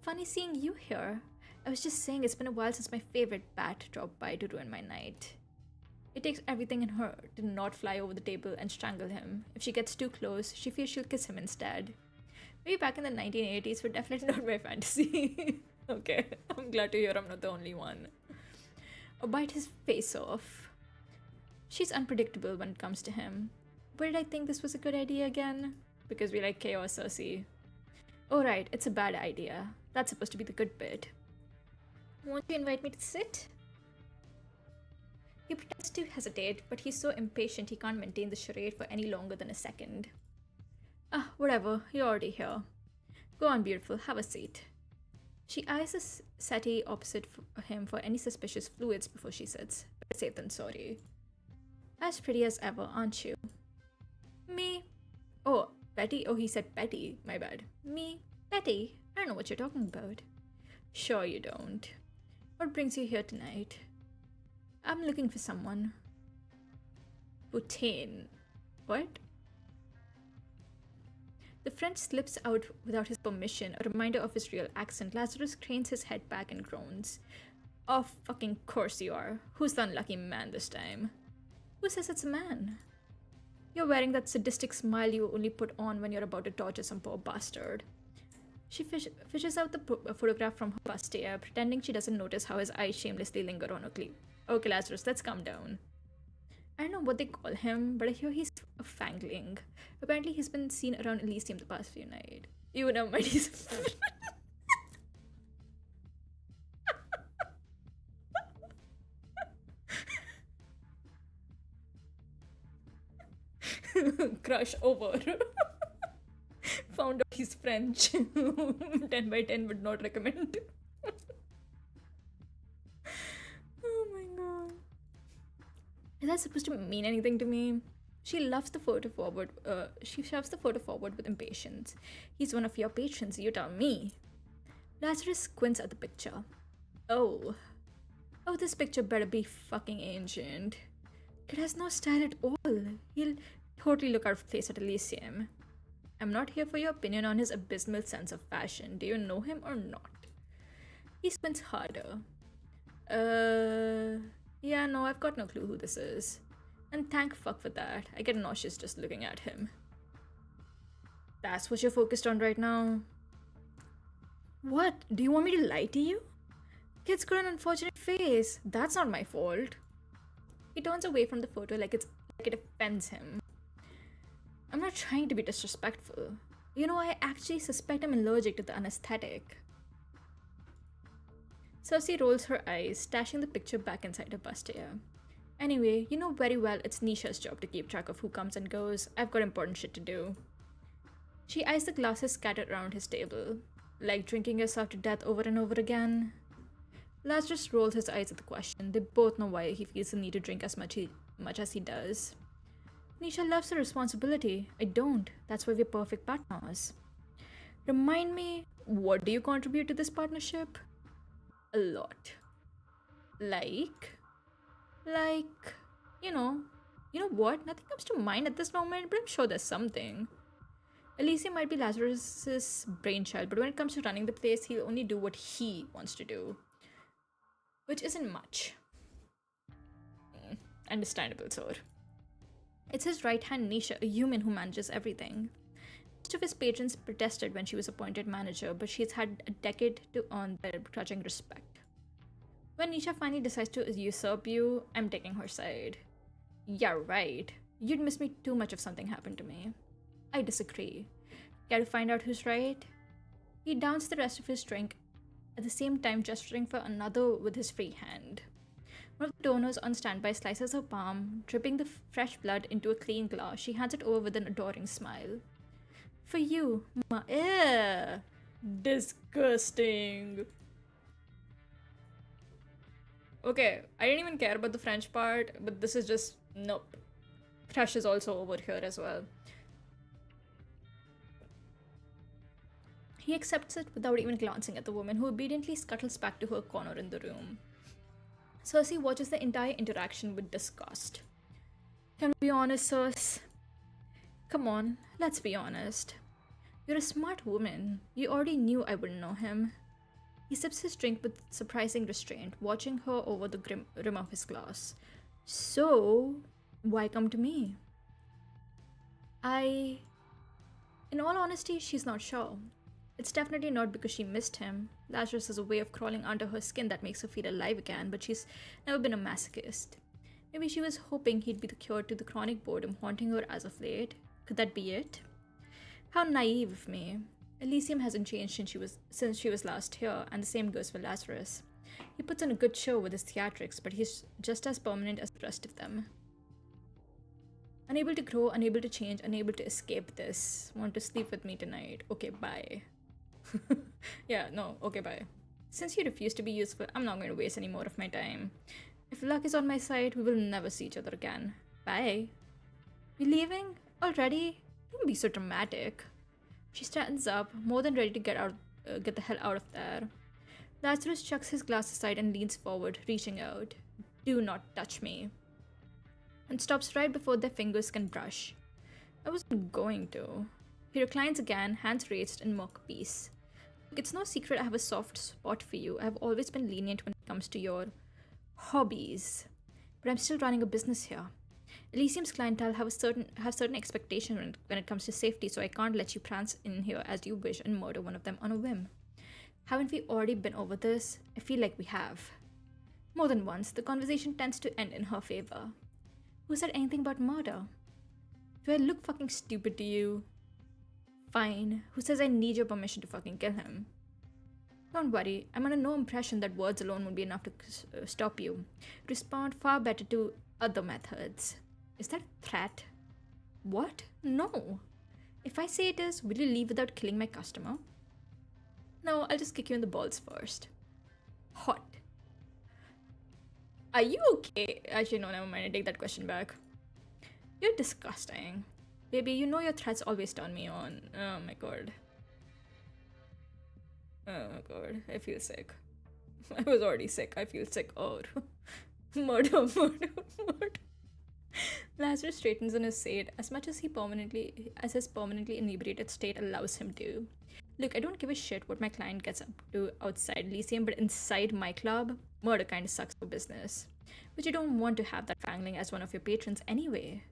Funny seeing you here. I was just saying it's been a while since my favorite bat dropped by to ruin my night. It takes everything in her to not fly over the table and strangle him. If she gets too close, she fears she'll kiss him instead. Maybe back in the 1980s, but definitely not my fantasy. Okay, I'm glad to hear I'm not the only one. Or bite his face off. She's unpredictable when it comes to him. Where did I think this was a good idea again? Because we like chaos, Cersei. Oh right, it's a bad idea. That's supposed to be the good bit. Won't you invite me to sit? He pretends to hesitate, but he's so impatient he can't maintain the charade for any longer than a second. Ah, whatever, you're already here. Go on, beautiful, have a seat. She eyes the settee opposite him for any suspicious fluids before she sits. Better safe than sorry. As pretty as ever, aren't you? Me? Oh, Betty? Oh, he said Betty. My bad. Me? Betty? I don't know what you're talking about. Sure you don't. What brings you here tonight? I'm looking for someone. Bhutan. What? The French slips out without his permission, a reminder of his real accent. Lazarus cranes his head back and groans. Oh, fucking course you are. Who's the unlucky man this time? Who says it's a man? You're wearing that sadistic smile you only put on when you're about to torture some poor bastard. She fishes out the photograph from her bustier, pretending she doesn't notice how his eyes shamelessly linger on her cleave. Okay, Lazarus, let's calm down. I don't know what they call him, but I hear he's a fangling. Apparently, he's been seen around Elysium the past few nights. You know, my crush over. Found out he's French. 10 by 10 would not recommend. Oh my god. Is that supposed to mean anything to me? She loves the photo forward. She shoves the photo forward with impatience. He's one of your patrons, you tell me. Lazarus squints at the picture. Oh. Oh, this picture better be fucking ancient. It has no style at all. He'll totally look out of place at Elysium. I'm not here for your opinion on his abysmal sense of fashion. Do you know him or not? He squints harder. Yeah, no, I've got no clue who this is. And thank fuck for that. I get nauseous just looking at him. That's what you're focused on right now? What? Do you want me to lie to you? Kid's got an unfortunate face. That's not my fault. He turns away from the photo like it offends him. I'm not trying to be disrespectful. You know, I actually suspect I'm allergic to the anesthetic. Cersei rolls her eyes, stashing the picture back inside her bustier. Anyway, you know very well it's Nisha's job to keep track of who comes and goes. I've got important shit to do. She eyes the glasses scattered around his table. Like drinking yourself to death over and over again? Lazarus rolls his eyes at the question. They both know why he feels the need to drink as much as he does. Nisha loves the responsibility. I don't. That's why we're perfect partners. Remind me, what do you contribute to this partnership? A lot. Like, you know what? Nothing comes to mind at this moment, but I'm sure there's something. Elysium might be Lazarus's brainchild, but when it comes to running the place, he'll only do what he wants to do. Which isn't much. Understandable, sir. It's his right-hand Nisha, a human who manages everything. Most of his patrons protested when she was appointed manager, but she's had a decade to earn their grudging respect. When Nisha finally decides to usurp you, I'm taking her side. Yeah, right. You'd miss me too much if something happened to me. I disagree. Care to find out who's right? He downs the rest of his drink, at the same time gesturing for another with his free hand. One of the donors on standby slices her palm, dripping the fresh blood into a clean glass. She hands it over with an adoring smile. For you, ma. Disgusting. Okay, I didn't even care about the French part, but this is just nope. Crush is also over here as well. He accepts it without even glancing at the woman, who obediently scuttles back to her corner in the room. Cersei watches the entire interaction with disgust. Can we be honest, Cersei? Come on, let's be honest. You're a smart woman. You already knew I wouldn't know him. He sips his drink with surprising restraint, watching her over the rim of his glass. So, why come to me? I. In all honesty, she's not sure. It's definitely not because she missed him. Lazarus has a way of crawling under her skin that makes her feel alive again, but she's never been a masochist. Maybe she was hoping he'd be the cure to the chronic boredom haunting her as of late. Could that be it? How naive of me. Elysium hasn't changed since she was last here, and the same goes for Lazarus. He puts on a good show with his theatrics, but he's just as permanent as the rest of them. Unable to grow, unable to change, unable to escape this. Want to sleep with me tonight? Okay, bye. Yeah, no, okay, bye. Since you refuse to be useful, I'm not going to waste any more of my time. If luck is on my side, we will never see each other again. Bye. You leaving? Already? Don't be so dramatic. She stands up, more than ready to get the hell out of there. Lazarus chucks his glass aside and leans forward, reaching out. Do not touch me. And stops right before their fingers can brush. I wasn't going to. He reclines again, hands raised in mock peace. Look, it's no secret I have a soft spot for you. I have always been lenient when it comes to your hobbies. But I'm still running a business here. Elysium's clientele have certain expectations when it comes to safety, so I can't let you prance in here as you wish and murder one of them on a whim. Haven't we already been over this? I feel like we have. More than once, the conversation tends to end in her favor. Who said anything about murder? Do I look fucking stupid to you? Fine. Who says I need your permission to fucking kill him? Don't worry, I'm under no impression that words alone would be enough to stop you. Respond far better to other methods. Is that a threat? What? No. If I say it is, will you leave without killing my customer? No, I'll just kick you in the balls first. Hot. Are you okay? Actually, no, never mind. I take that question back. You're disgusting. Baby, you know your threats always turn me on. Oh my god. Oh my god. I feel sick. I was already sick. I feel sick. Oh. Murder, murder, murder. Lazarus straightens in his seat as much as his permanently inebriated state allows him to. Look, I don't give a shit what my client gets up to outside Elysium, but inside my club, murder kinda sucks for business. But you don't want to have that fangling as one of your patrons anyway.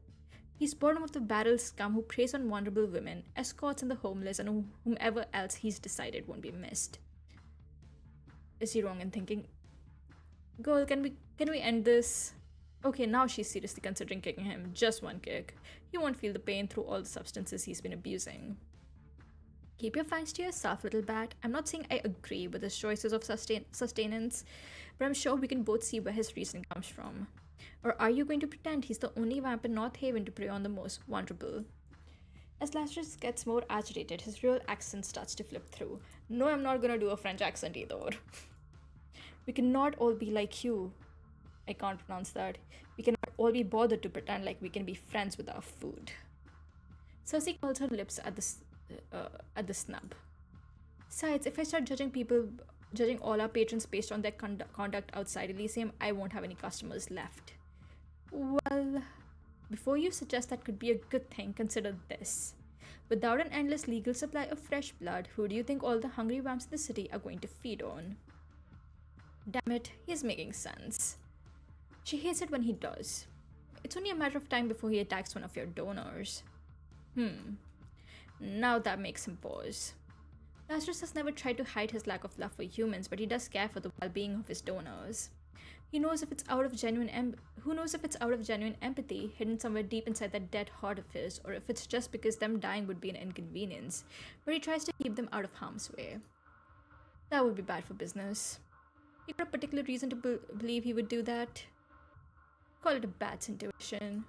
He's bottom of the barrel scum who preys on vulnerable women, escorts and the homeless, and whomever else he's decided won't be missed. Is he wrong in thinking? Girl, can we end this? Okay, now she's seriously considering kicking him. Just one kick. He won't feel the pain through all the substances he's been abusing. Keep your fangs to yourself, little bat. I'm not saying I agree with his choices of sustenance, but I'm sure we can both see where his reasoning comes from. Or are you going to pretend he's the only vamp in North Haven to prey on the most vulnerable? As Lazarus gets more agitated, his real accent starts to flip through. No, I'm not gonna do a French accent either. We cannot all be like you. I can't pronounce that. We cannot all be bothered to pretend like we can be friends with our food. Cersei curls her lips at the snub. Besides, if I start judging all our patrons based on their conduct outside Elysium, I won't have any customers left. Well, before you suggest that could be a good thing, consider this. Without an endless legal supply of fresh blood, who do you think all the hungry vamps in the city are going to feed on? Damn it, he's making sense. She hates it when he does. It's only a matter of time before he attacks one of your donors. Now that makes him pause. Lazarus has never tried to hide his lack of love for humans, but he does care for the well-being of his donors. Who knows if it's out of genuine empathy hidden somewhere deep inside that dead heart of his, or if it's just because them dying would be an inconvenience, but he tries to keep them out of harm's way. That would be bad for business. You got a particular reason to believe he would do that? Call it a bat's intuition.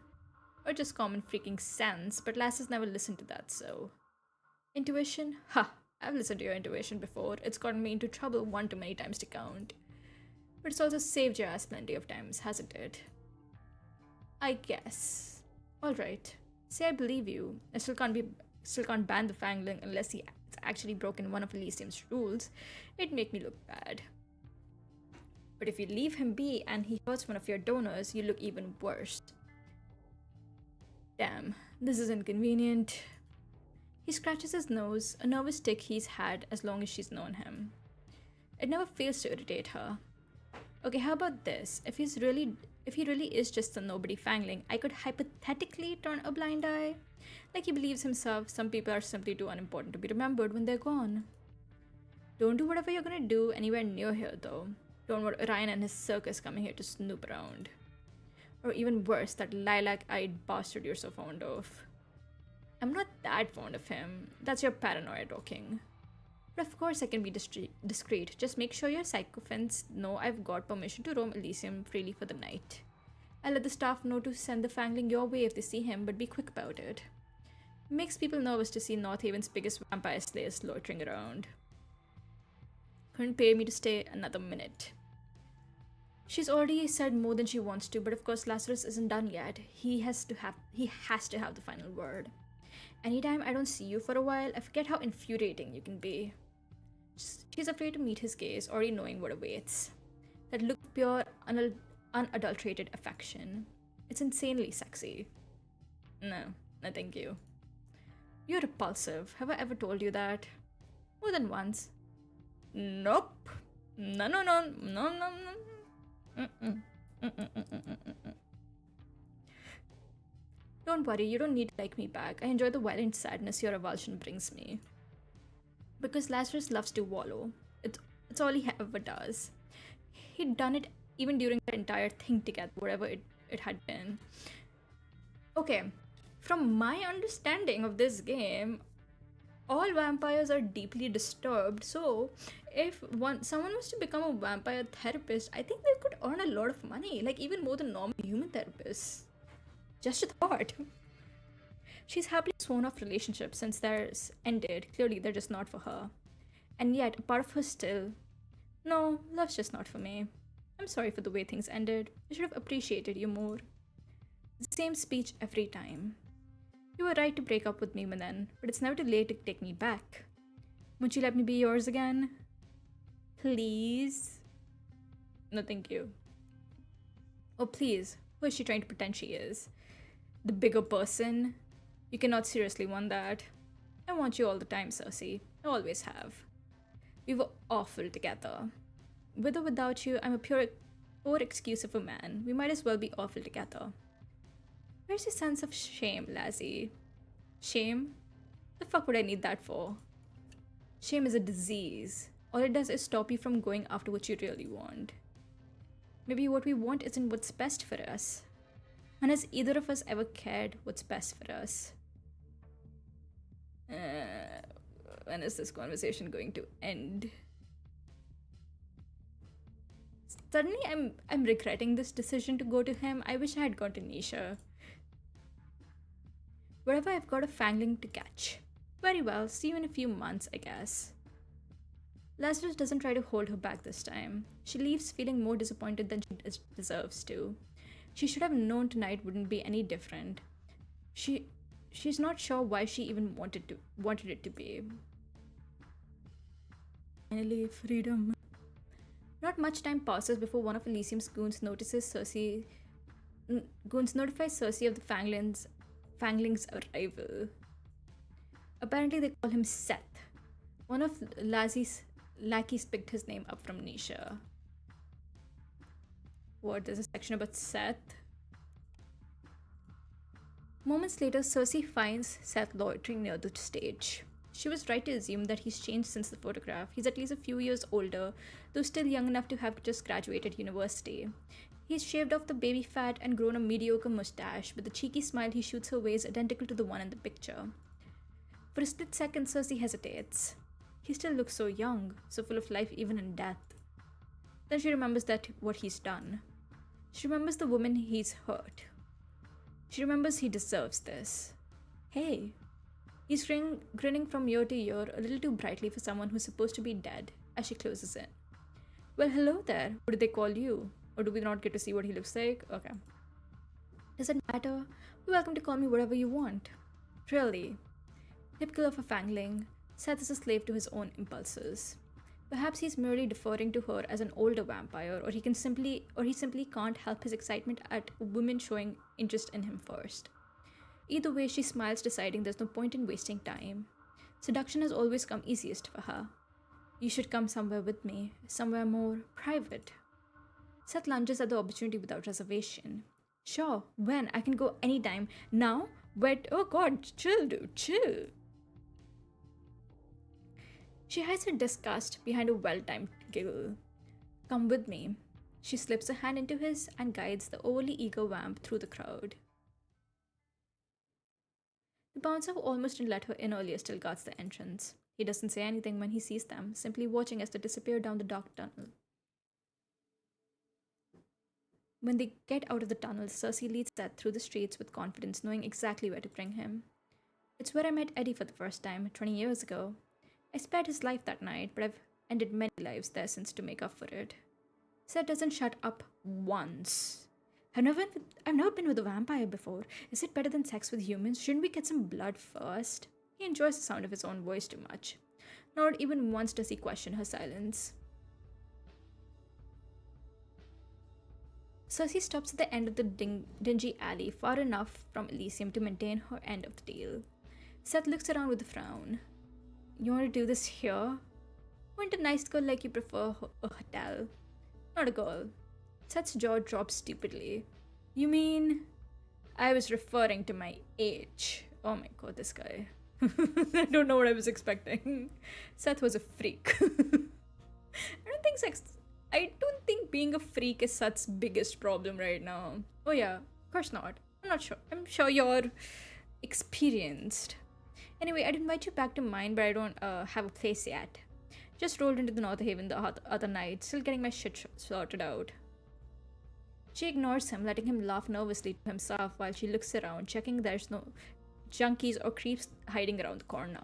Or just common freaking sense, but Lass has never listened to that, so. Intuition? Ha! I've listened to your intuition before. It's gotten me into trouble one too many times to count. But it's also saved your ass plenty of times, hasn't it? I guess. Alright. Say I believe you. I still can't ban the Fangling unless he's actually broken one of Elysium's rules. It'd make me look bad. But if you leave him be and he hurts one of your donors, you look even worse. Damn, this is inconvenient. He scratches his nose, a nervous tick he's had as long as she's known him. It never fails to irritate her. Okay, how about this? If he really is just a nobody Fangling, I could hypothetically turn a blind eye. Like he believes himself, some people are simply too unimportant to be remembered when they're gone. Don't do whatever you're gonna do anywhere near here though. Don't want Ryan and his circus coming here to snoop around. Or even worse, that lilac-eyed bastard you're so fond of. I'm not that fond of him. That's your paranoia talking. But of course I can be discreet. Just make sure your sycophants know I've got permission to roam Elysium freely for the night. I'll let the staff know to send the Fangling your way if they see him, but be quick about it. It makes people nervous to see North Haven's biggest vampire slayers loitering around. Couldn't pay me to stay another minute. She's already said more than she wants to, but of course Lazarus isn't done yet. He has to have the final word. Anytime I don't see you for a while, I forget how infuriating you can be. She's afraid to meet his gaze, already knowing what awaits. That look of pure, unadulterated affection. It's insanely sexy. No thank you. You're repulsive. Have I ever told you that? More than once. Nope. No. Don't worry, you don't need to like me back. I enjoy the violent sadness your revulsion brings me. Because Lazarus loves to wallow. It's all he ever does. He'd done it even during the entire thing together, whatever it had been. Okay, from my understanding of this game, all vampires are deeply disturbed, so if someone was to become a vampire therapist, I think they could earn a lot of money, like even more than normal human therapists. Just a thought. She's happily sworn off relationships since theirs ended. Clearly, they're just not for her. And yet, a part of her still. No, love's just not for me. I'm sorry for the way things ended. I should have appreciated you more. The same speech every time. You were right to break up with me then, but it's never too late to take me back. Won't you let me be yours again? Please? No, thank you. Oh, please. Who is she trying to pretend she is? The bigger person? You cannot seriously want that. I want you all the time, Cersei. I always have. We were awful together. With or without you, I'm a poor excuse of a man. We might as well be awful together. Where's your sense of shame, Lassie? Shame? The fuck would I need that for? Shame is a disease. All it does is stop you from going after what you really want. Maybe what we want isn't what's best for us. And has either of us ever cared what's best for us? When is this conversation going to end? Suddenly, I'm regretting this decision to go to him. I wish I had gone to Nisha. Wherever I've got a Fangling to catch. Very well, see you in a few months, I guess. Lazarus doesn't try to hold her back this time. She leaves feeling more disappointed than she deserves to. She should have known tonight wouldn't be any different. She's not sure why she even wanted it to be. Finally, freedom. Not much time passes before one of Elysium's goons notifies Cersei of the Fangling's arrival. Apparently they call him Seth. One of Lassie's lackeys picked his name up from Nisha. What, there's a section about Seth? Moments later, Cersei finds Seth loitering near the stage. She was right to assume that he's changed since the photograph. He's at least a few years older, though still young enough to have just graduated university. He's shaved off the baby fat and grown a mediocre mustache, but the cheeky smile he shoots her way is identical to the one in the picture. For a split second, Cersei hesitates. He still looks so young, so full of life even in death. Then she remembers what he's done. She remembers the woman he's hurt. She remembers he deserves this. Hey. He's grinning from ear to ear, a little too brightly for someone who's supposed to be dead, as she closes in. Well, hello there. What did they call you? Or do we not get to see what he looks like? Okay. Does it matter? You're welcome to call me whatever you want. Really. Typical of a fangling, Seth is a slave to his own impulses. Perhaps he's merely deferring to her as an older vampire, or he simply can't help his excitement at women showing interest in him first. Either way, she smiles, deciding there's no point in wasting time. Seduction has always come easiest for her. You should come somewhere with me, somewhere more private. Seth lunges at the opportunity without reservation. Sure, when? I can go anytime. Now? Wait, oh god, chill, dude, chill. She hides her disgust behind a well timed giggle. Come with me. She slips a hand into his and guides the overly eager vamp through the crowd. The bouncer who almost didn't let her in earlier still guards the entrance. He doesn't say anything when he sees them, simply watching as they disappear down the dark tunnel. When they get out of the tunnel, Cersei leads Seth through the streets with confidence, knowing exactly where to bring him. It's where I met Eddie for the first time, 20 years ago. I spared his life that night, but I've ended many lives there since to make up for it. Seth doesn't shut up once. I've never been with a vampire before. Is it better than sex with humans? Shouldn't we get some blood first? He enjoys the sound of his own voice too much. Not even once does he question her silence. Cersei stops at the end of the dingy alley, far enough from Elysium to maintain her end of the deal. Seth looks around with a frown. You want to do this here? Want a nice girl like you prefer a hotel? Not a girl. Seth's jaw drops stupidly. You mean? I was referring to my age. Oh my god, this guy. I don't know what I was expecting. Seth was a freak. I don't think being a freak is Seth's biggest problem right now. Oh yeah, of course not. I'm not sure. I'm sure you're experienced. Anyway, I'd invite you back to mine, but I don't have a place yet. Just rolled into the North Haven the other night, still getting my shit sorted out. She ignores him, letting him laugh nervously to himself while she looks around, checking there's no junkies or creeps hiding around the corner.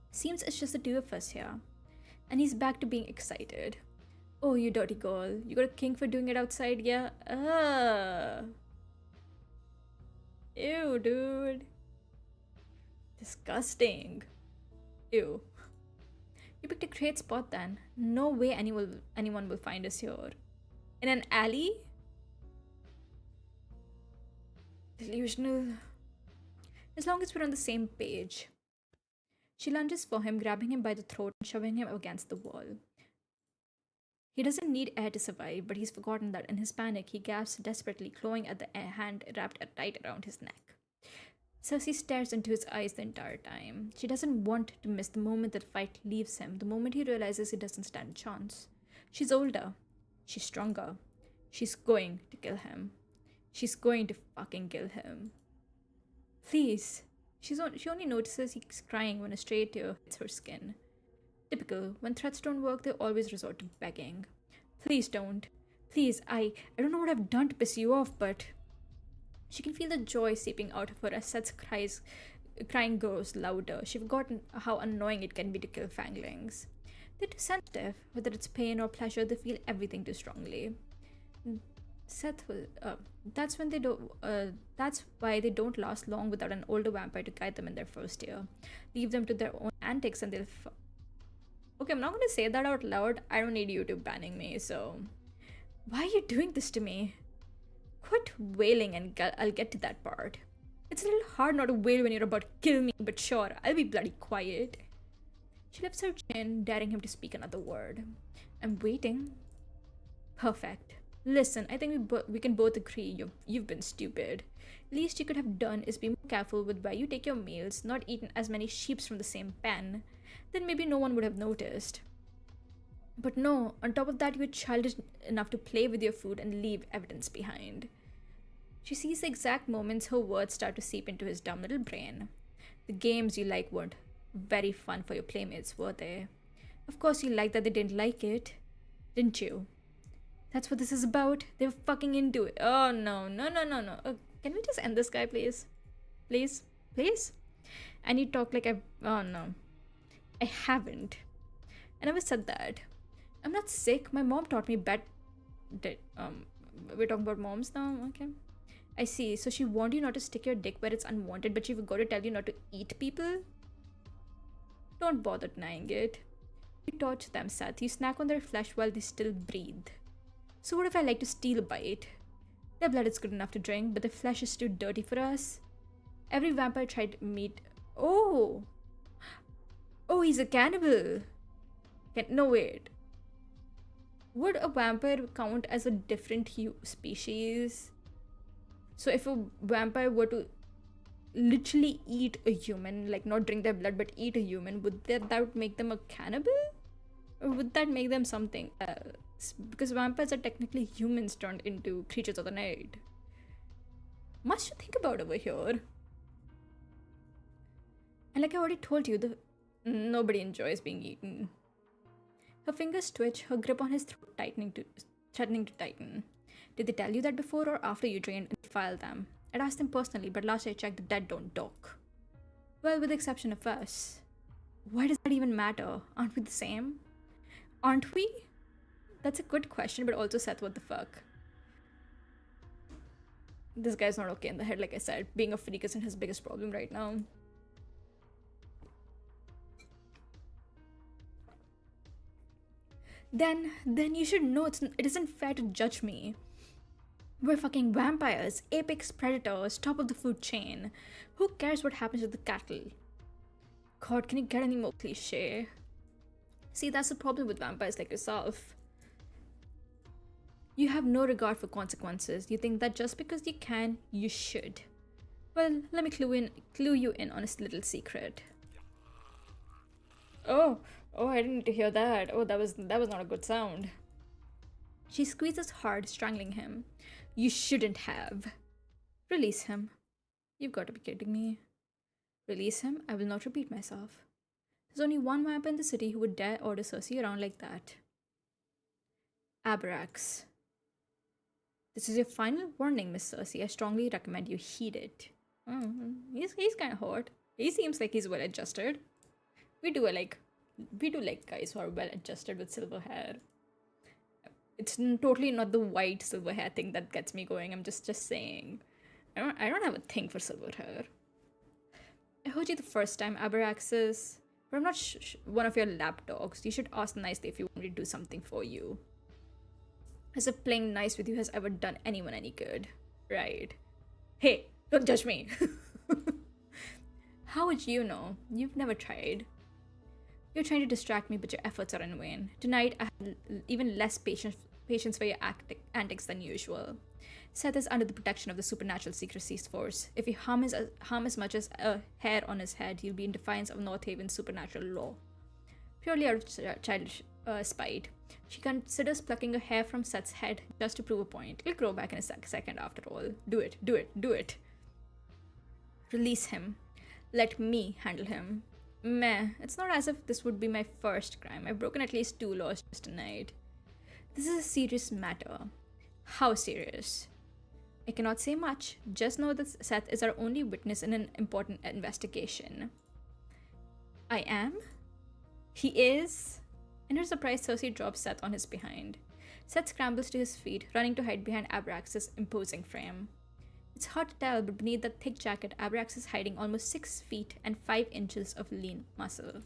Seems it's just the two of us here. And he's back to being excited. Oh, you dirty girl. You got a king for doing it outside, yeah? Ew, dude. Disgusting. Ew. You picked a great spot then. No way anyone will find us here. In an alley? Delusional. As long as we're on the same page. She lunges for him, grabbing him by the throat and shoving him against the wall. He doesn't need air to survive, but he's forgotten that in his panic, he gasps desperately, clawing at the hand wrapped tight around his neck. Cersei stares into his eyes the entire time. She doesn't want to miss the moment that fight leaves him, the moment he realizes he doesn't stand a chance. She's older. She's stronger. She's going to kill him. She's going to fucking kill him. Please. She only notices he's crying when a stray tear hits her skin. Typical. When threats don't work, they always resort to begging. Please don't. Please, I don't know what I've done to piss you off, but... She can feel the joy seeping out of her as Seth's crying grows louder. She's forgotten how annoying it can be to kill fanglings. They're too sensitive. Whether it's pain or pleasure, they feel everything too strongly. That's why they don't last long without an older vampire to guide them in their first year. Leave them to their own antics and they'll... Okay, I'm not going to say that out loud. I don't need YouTube banning me, so... Why are you doing this to me? Quit wailing and I'll get to that part. It's a little hard not to wail when you're about to kill me, but sure, I'll be bloody quiet. She lifts her chin, daring him to speak another word. I'm waiting. Perfect. Listen, I think we can both agree you've been stupid. Least you could have done is be more careful with where you take your meals, not eaten as many sheeps from the same pen. Then maybe no one would have noticed. But no, on top of that, you were childish enough to play with your food and leave evidence behind. She sees the exact moments her words start to seep into his dumb little brain. The games you like weren't very fun for your playmates, were they? Of course you liked that they didn't like it, didn't you? That's what this is about. They were fucking into it. Oh no. Can we just end this guy, please? Please? And you talk like oh no. I haven't. I never said that. I'm not sick. My mom taught me we're talking about moms now, okay? I see. So she warned you not to stick your dick where it's unwanted, but she forgot to tell you not to eat people? Don't bother denying it. You torture them, Seth. You snack on their flesh while they still breathe. So what if I like to steal a bite? Their blood is good enough to drink, but their flesh is too dirty for us. Every vampire tried meat. Oh! Oh, he's a cannibal! No, wait. Would a vampire count as a different species? So if a vampire were to literally eat a human, like not drink their blood but eat a human, would that would make them a cannibal? Or would that make them something else? Because vampires are technically humans turned into creatures of the night. Much to think about over here. And like I already told you, nobody enjoys being eaten. Her fingers twitch, her grip on his throat threatening to tighten. Did they tell you that before or after you drained and defiled them? I'd asked them personally, but last I checked, the dead don't talk. Well, with the exception of us. Why does that even matter? Aren't we the same? Aren't we? That's a good question, but also Seth, what the fuck? This guy's not okay in the head, like I said. Being a freak isn't his biggest problem right now. Then you should know it isn't fair to judge me. We're fucking vampires, apex predators, top of the food chain. Who cares what happens to the cattle? God, can you get any more cliche? See, that's the problem with vampires like yourself. You have no regard for consequences. You think that just because you can, you should. Well, let me clue you in on a little secret. Oh, I didn't need to hear that. Oh, that was not a good sound. She squeezes hard, strangling him. You shouldn't have. Release him. You've got to be kidding me. Release him? I will not repeat myself. There's only one vampire in the city who would dare order Cersei around like that. Abrax. This is your final warning, Miss Cersei. I strongly recommend you heed it. He's kind of hot. He seems like he's well adjusted. We do like guys who are well adjusted with silver hair. It's totally not the white silver hair thing that gets me going. I'm just saying. I don't have a thing for silver hair. I heard you the first time, Abraxas, but I'm not one of your lap dogs. You should ask nicely if you want me to do something for you. As if playing nice with you has ever done anyone any good. Right. Hey, don't judge me. How would you know? You've never tried. You're trying to distract me, but your efforts are in vain. Tonight, I have even less patience for your antics than usual. Seth is under the protection of the Supernatural Secrecy Force. If you harm as much as a hair on his head, he'll be in defiance of North Haven's supernatural law. Purely out of childish spite, she considers plucking a hair from Seth's head just to prove a point. It'll grow back in a second after all. Do it. Release him. Let me handle him. Meh, it's not as if this would be my first crime. I've broken at least 2 laws just tonight. This is a serious matter. How serious? I cannot say much. Just know that Seth is our only witness in an important investigation. I am? He is? In her surprise, Cersei drops Seth on his behind. Seth scrambles to his feet, running to hide behind Abrax's imposing frame. It's hard to tell, but beneath that thick jacket, Abrax is hiding almost 6 feet and 5 inches of lean muscle.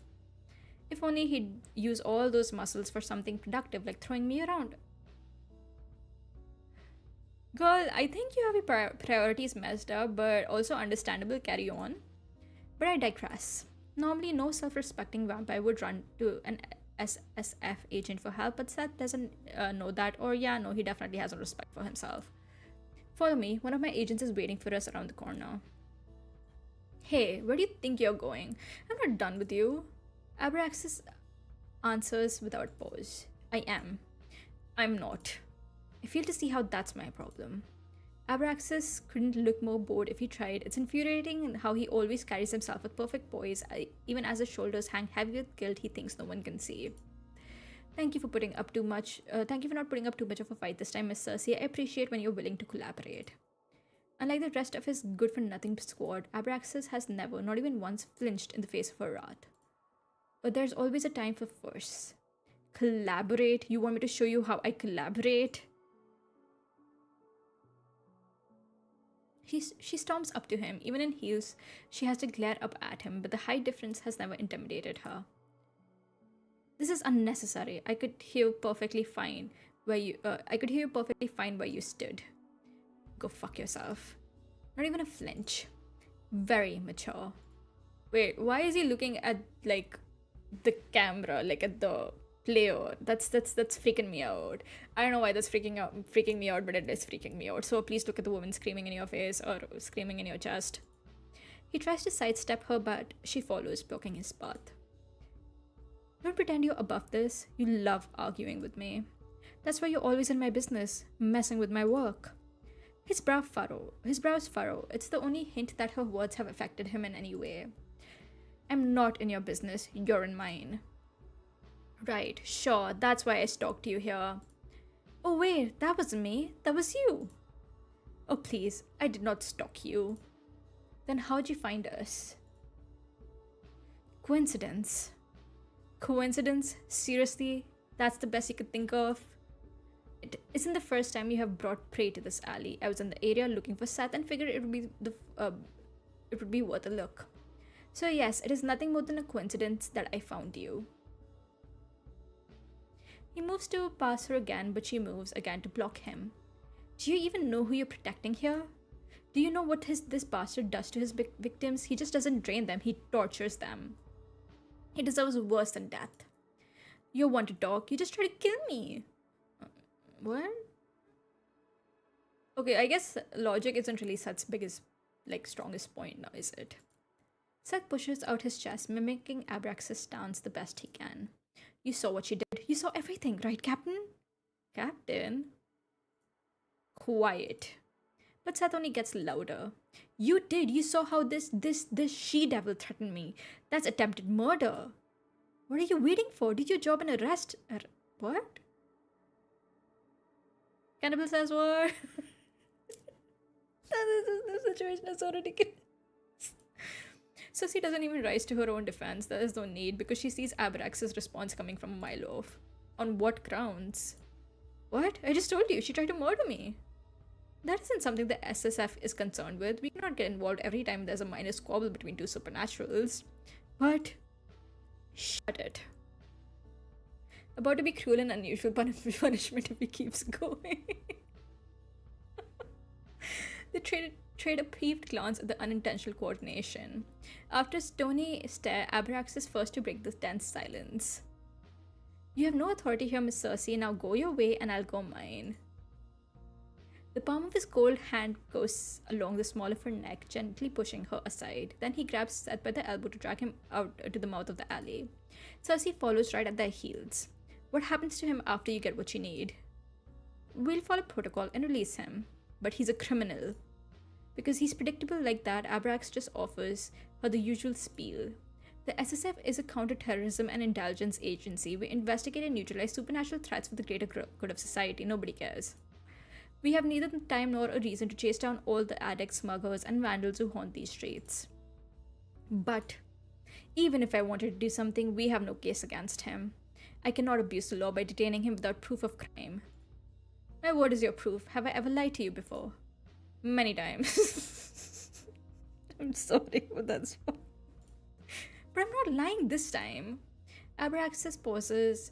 If only he'd use all those muscles for something productive, like throwing me around. Girl, I think you have your priorities messed up, but also understandable, carry on. But I digress. Normally, no self-respecting vampire would run to an SSF agent for help, but Seth doesn't know that, or yeah, no, he definitely has no respect for himself. Follow me, one of my agents is waiting for us around the corner. Hey, where do you think you're going? I'm not done with you. Abraxas answers without pause. I am. I'm not. I fail to see how that's my problem. Abraxas couldn't look more bored if he tried. It's infuriating how he always carries himself with perfect poise, even as his shoulders hang heavy with guilt he thinks no one can see. Thank you for not putting up too much of a fight this time, Miss Cersei. I appreciate when you're willing to collaborate. Unlike the rest of his good-for-nothing squad, Abraxas has never, not even once, flinched in the face of her wrath. But there's always a time for force. Collaborate? You want me to show you how I collaborate? She storms up to him. Even in heels, she has to glare up at him, but the height difference has never intimidated her. This is unnecessary. I could hear perfectly fine I could hear you perfectly fine where you stood. Go fuck yourself. Not even a flinch. Very mature. Wait, why is he looking at like the camera, like at the player? That's freaking me out. I don't know why that's freaking me out, but it is freaking me out. So please look at the woman screaming in your face or screaming in your chest. He tries to sidestep her, but she follows, blocking his path. Don't pretend you're above this. You love arguing with me. That's why you're always in my business, messing with my work. His brows furrow. It's the only hint that her words have affected him in any way. I'm not in your business, you're in mine. Right, sure, that's why I stalked you here. Oh wait, that wasn't me, that was you. Oh please, I did not stalk you. Then how'd you find us? Coincidence. Coincidence? Seriously? That's the best you could think of? It isn't the first time you have brought prey to this alley. I was in the area looking for Seth and figured it would be worth a look. So yes, it is nothing more than a coincidence that I found you. He moves to pass her again, but she moves again to block him. Do you even know who you're protecting here? Do you know what this bastard does to his victims? He just doesn't drain them, he tortures them. He deserves worse than death. You want to talk, you just try to kill me. What? Okay, I guess logic isn't really Seth's biggest, strongest point now, is it? Seth pushes out his chest, mimicking Abrax's stance the best he can. You saw what she did. You saw everything, right, Captain? Captain? Quiet. But Seth only gets louder. You did. You saw how this she-devil threatened me. That's attempted murder. What are you waiting for? Did your job and arrest... what? Cannibal says what? The situation is so ridiculous. Susie doesn't even rise to her own defense. There is no need because she sees Abrax's response coming from a mile off. On what grounds? What? I just told you, she tried to murder me. That isn't something the SSF is concerned with. We cannot get involved every time there's a minor squabble between two supernaturals. But... shut it. About to be cruel and unusual punishment if he keeps going. They trade a peeved glance at the unintentional coordination. After a stony stare, Abrax is first to break the tense silence. You have no authority here, Miss Cersei. Now go your way and I'll go mine. The palm of his cold hand goes along the small of her neck, gently pushing her aside. Then he grabs Seth by the elbow to drag him out to the mouth of the alley. Cersei follows right at their heels. What happens to him after you get what you need? We'll follow protocol and release him. But he's a criminal. Because he's predictable like that, Abrax just offers her the usual spiel. The SSF is a counter-terrorism and intelligence agency. We investigate and neutralize supernatural threats for the greater good of society. Nobody cares. We have neither the time nor a reason to chase down all the addicts, smugglers, and vandals who haunt these streets. But even if I wanted to do something, we have no case against him. I cannot abuse the law by detaining him without proof of crime. My word is your proof. Have I ever lied to you before? Many times. I'm sorry, but that's fine. But I'm not lying this time. Abraxas pauses,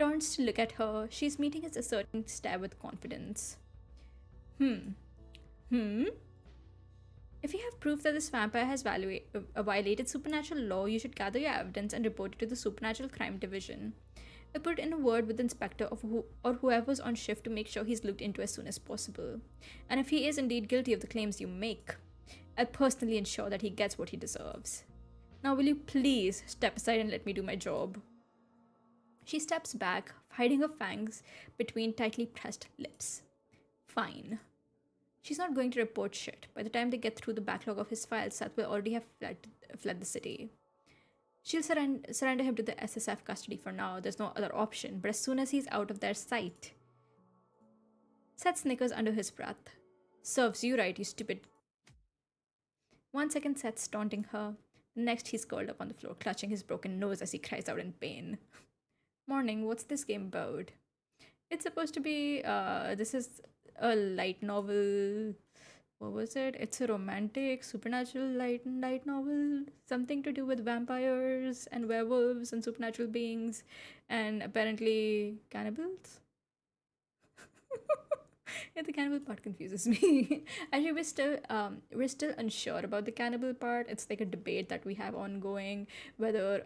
turns to look at her. She's meeting his asserting stare with confidence. If you have proof that this vampire has violated supernatural law, you should gather your evidence and report it to the Supernatural Crime Division. I put in a word with the inspector or whoever's on shift to make sure he's looked into as soon as possible. And if he is indeed guilty of the claims you make, I'll personally ensure that he gets what he deserves. Now will you please step aside and let me do my job? She steps back, hiding her fangs between tightly pressed lips. Fine. She's not going to report shit. By the time they get through the backlog of his files, Seth will already have fled the city. She'll surrender him to the SSF custody for now. There's no other option. But as soon as he's out of their sight... Seth snickers under his breath. Serves you right, you stupid... 1 second, Seth's taunting her. The next, he's curled up on the floor, clutching his broken nose as he cries out in pain. Morning, what's this game about? It's supposed to be, this is a light novel. What was it? It's a romantic, supernatural light novel. Something to do with vampires and werewolves and supernatural beings and apparently cannibals. Yeah, the cannibal part confuses me. Actually, we're still unsure about the cannibal part. It's like a debate that we have ongoing. Whether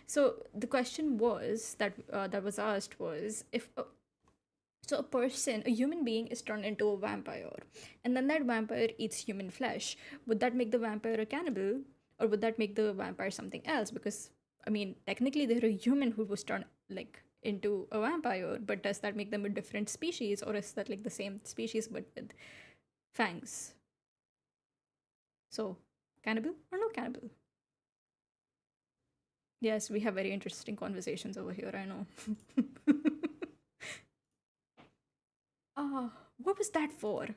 so the question was that was asked was if so a person, a human being, is turned into a vampire, and then that vampire eats human flesh. Would that make the vampire a cannibal, or would that make the vampire something else? Because I mean, technically, they're a human who was turned like into a vampire, but does that make them a different species, or is that like the same species but with fangs? So, cannibal or no cannibal? Yes, we have very interesting conversations over here. I know. Ah, what was that for?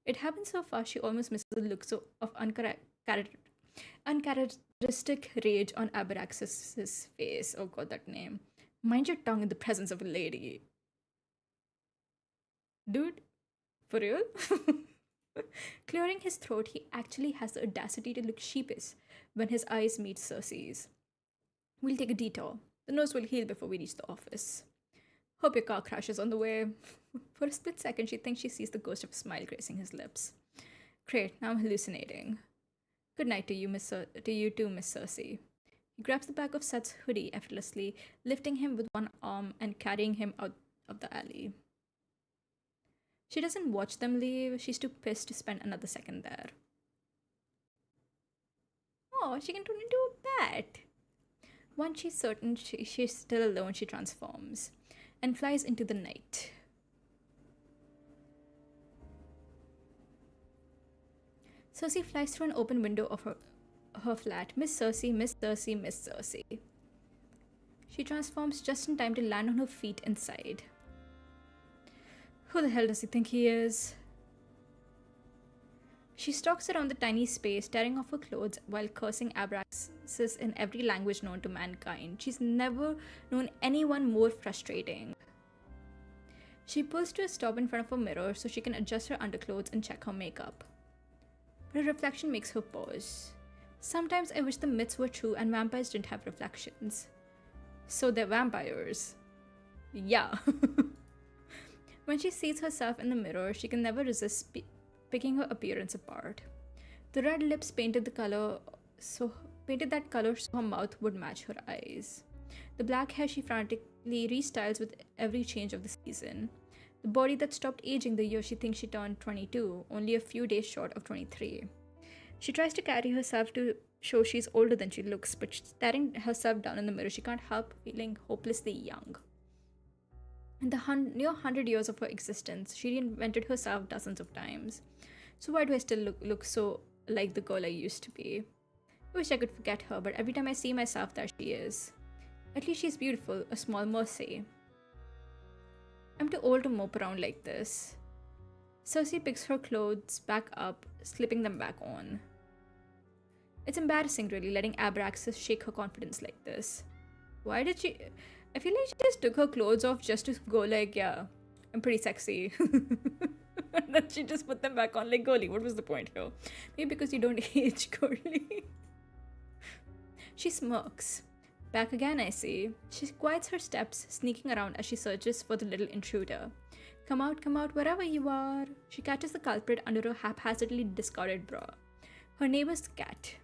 It happened so fast she almost misses the look so of uncharacteristic rage on Abraxas's face. Oh god, that name. Mind your tongue in the presence of a lady. Dude, for real? Clearing his throat, he actually has the audacity to look sheepish when his eyes meet Cersei's. We'll take a detour. The nose will heal before we reach the office. Hope your car crashes on the way. For a split second, she thinks she sees the ghost of a smile gracing his lips. Great, now I'm hallucinating. Good night to you, to you too, Miss Cersei. He grabs the back of Seth's hoodie effortlessly, lifting him with one arm and carrying him out of the alley. She doesn't watch them leave. She's too pissed to spend another second there. Oh, she can turn into a bat. Once she's certain she's still alone, she transforms and flies into the night. Cersei flies through an open window of her flat. Miss Cersei, Miss Cersei, Miss Cersei. She transforms just in time to land on her feet inside. Who the hell does he think he is? She stalks around the tiny space, tearing off her clothes while cursing Abraxas in every language known to mankind. She's never known anyone more frustrating. She pulls to a stop in front of a mirror so she can adjust her underclothes and check her makeup. But her reflection makes her pause. Sometimes I wish the myths were true and vampires didn't have reflections. So they're vampires. Yeah. When she sees herself in the mirror, she can never resist picking her appearance apart. The red lips painted that color so her mouth would match her eyes. The black hair she frantically restyles with every change of the season. The body that stopped aging the year she thinks she turned 22, only a few days short of 23. She tries to carry herself to show she's older than she looks, but staring herself down in the mirror, she can't help feeling hopelessly young. In the near 100 years of her existence, she reinvented herself dozens of times. So why do I still look so like the girl I used to be? I wish I could forget her, but every time I see myself, there she is. At least she's beautiful, a small mercy. I'm too old to mope around like this. Cersei picks her clothes back up, slipping them back on. It's embarrassing, really, letting Abraxas shake her confidence like this. Why did she... I feel like she just took her clothes off just to go like, yeah, I'm pretty sexy. And then she just put them back on like, girly, what was the point here? Maybe because you don't age, girly. She smirks. Back again, I see. She quiets her steps, sneaking around as she searches for the little intruder. Come out, wherever you are. She catches the culprit under her haphazardly discarded bra. Her neighbor's cat.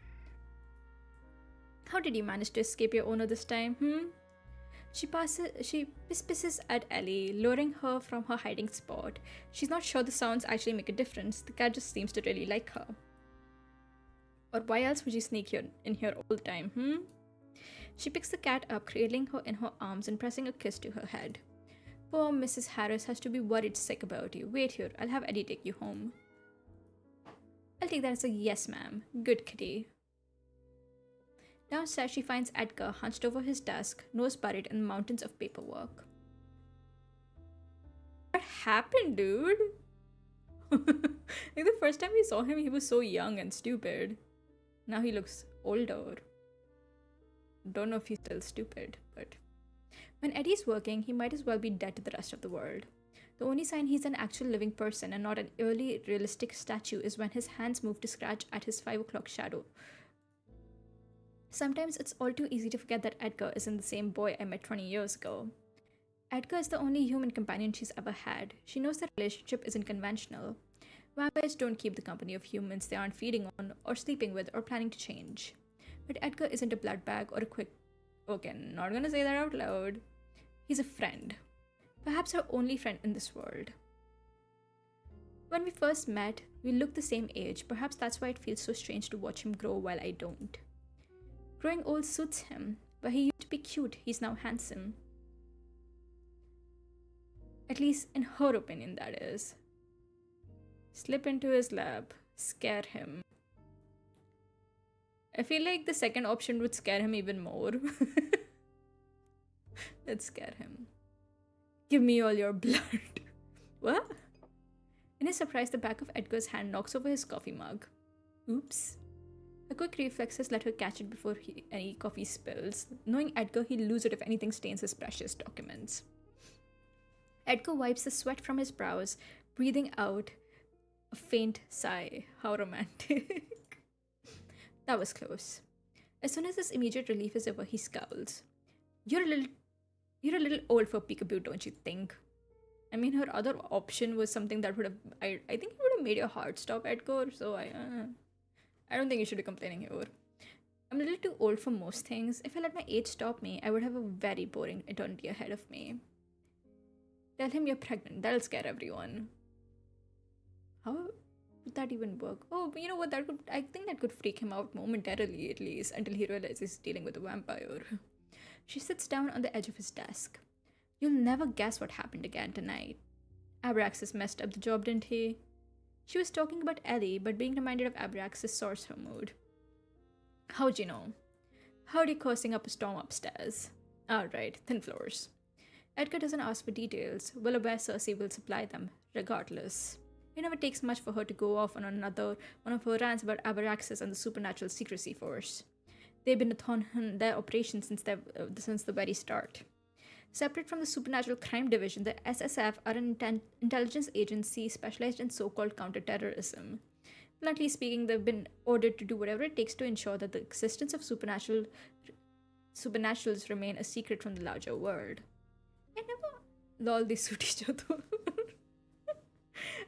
How did you manage to escape your owner this time, She pisses at Ellie, luring her from her hiding spot. She's not sure the sounds actually make a difference. The cat just seems to really like her. Or why else would you sneak in here all the time, She picks the cat up, cradling her in her arms and pressing a kiss to her head. Poor Mrs. Harris has to be worried sick about you. Wait here, I'll have Eddie take you home. I'll take that as a yes, ma'am. Good kitty. Downstairs, she finds Edgar hunched over his desk, nose buried in mountains of paperwork. What happened, dude? Like the first time we saw him, he was so young and stupid. Now he looks older. Don't know if he's still stupid, but... When Eddie's working, he might as well be dead to the rest of the world. The only sign he's an actual living person and not an early realistic statue is when his hands move to scratch at his 5 o'clock shadow. Sometimes it's all too easy to forget that Edgar isn't the same boy I met 20 years ago. Edgar is the only human companion she's ever had. She knows their relationship isn't conventional. Vampires don't keep the company of humans they aren't feeding on, or sleeping with, or planning to change. But Edgar isn't a blood bag or a quick. Okay, not gonna say that out loud. He's a friend. Perhaps her only friend in this world. When we first met, we looked the same age. Perhaps that's why it feels so strange to watch him grow while I don't. Growing old suits him. Where he used to be cute, he's now handsome. At least in her opinion, that is. Slip into his lap. Scare him. I feel like the second option would scare him even more. Let's scare him. Give me all your blood. What? In his surprise, the back of Edgar's hand knocks over his coffee mug. Oops. Her quick reflexes let her catch it before any coffee spills. Knowing Edgar, he'll lose it if anything stains his precious documents. Edgar wipes the sweat from his brows, breathing out a faint sigh. How romantic. That was close. As soon as this immediate relief is over, he scowls. You're a little old for peekaboo, don't you think? I mean, her other option was something that would have... I think it would have made your heart stop, Edgar, so I don't think you should be complaining here. I'm a little too old for most things. If I let my age stop me, I would have a very boring eternity ahead of me. Tell him you're pregnant. That'll scare everyone. How would that even work? Oh, but you know what? I think that could freak him out momentarily, at least, until he realizes he's dealing with a vampire. She sits down on the edge of his desk. You'll never guess what happened again tonight. Abraxas messed up the job, didn't he? She was talking about Ellie, but being reminded of Abraxas sours her mood. How'd you know? How'd you cursing up a storm upstairs? Right, thin floors. Edgar doesn't ask for details. Well aware Cersei will supply them, regardless. It never takes much for her to go off on one of her rants about Abraxas and the Supernatural Secrecy Force. They've been on their operation since the very start. Separate from the Supernatural Crime Division, the SSF are an intelligence agency specialized in so-called counterterrorism. Bluntly speaking, they've been ordered to do whatever it takes to ensure that the existence of supernaturals remain a secret from the larger world. Lol, they suit each other.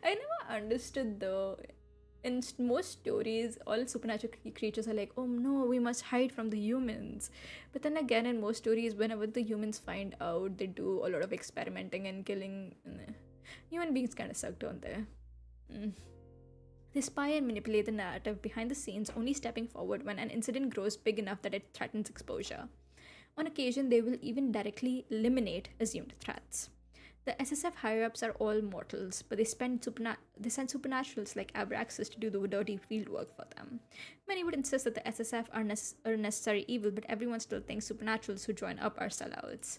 I never understood though. In most stories, all supernatural creatures are like, oh no, we must hide from the humans. But then again, in most stories, whenever the humans find out, they do a lot of experimenting and killing. Human beings kind of suck, don't they? They spy and manipulate the narrative behind the scenes, only stepping forward when an incident grows big enough that it threatens exposure. On occasion, they will even directly eliminate assumed threats. The SSF higher-ups are all mortals, but they send supernaturals like Abraxas to do the dirty fieldwork for them. Many would insist that the SSF are necessary evil, but everyone still thinks supernaturals who join up are sellouts.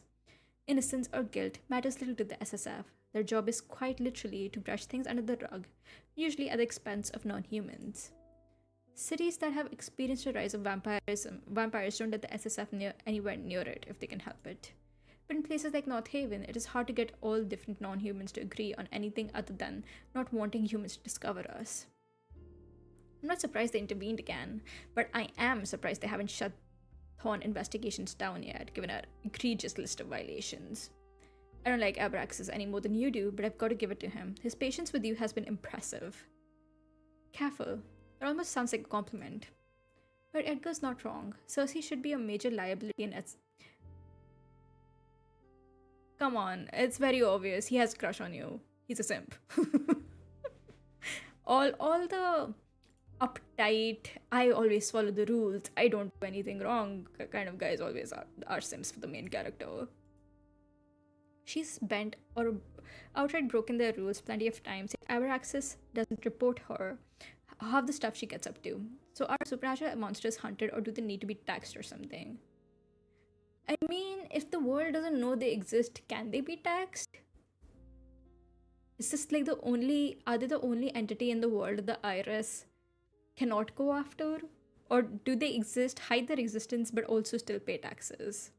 Innocence or guilt matters little to the SSF. Their job is quite literally to brush things under the rug, usually at the expense of non-humans. Cities that have experienced a rise of vampires don't let the SSF anywhere near it if they can help it. But in places like North Haven, it is hard to get all different non-humans to agree on anything other than not wanting humans to discover us. I'm not surprised they intervened again, but I am surprised they haven't shut Thorn investigations down yet, given our egregious list of violations. I don't like Abraxas any more than you do, but I've got to give it to him. His patience with you has been impressive. Careful. It almost sounds like a compliment. But Edgar's not wrong. Cersei should be a major liability in its... Come on, it's very obvious. He has a crush on you. He's a simp. all the uptight, I always follow the rules, I don't do anything wrong kind of guys always are simps for the main character. She's bent or outright broken their rules plenty of times. Abraxas doesn't report her half the stuff she gets up to. So are supernatural monsters hunted, or do they need to be taxed or something? I mean, if the world doesn't know they exist, can they be taxed? Is this like are they the only entity in the world the IRS cannot go after? Or do they exist, hide their existence, but also still pay taxes?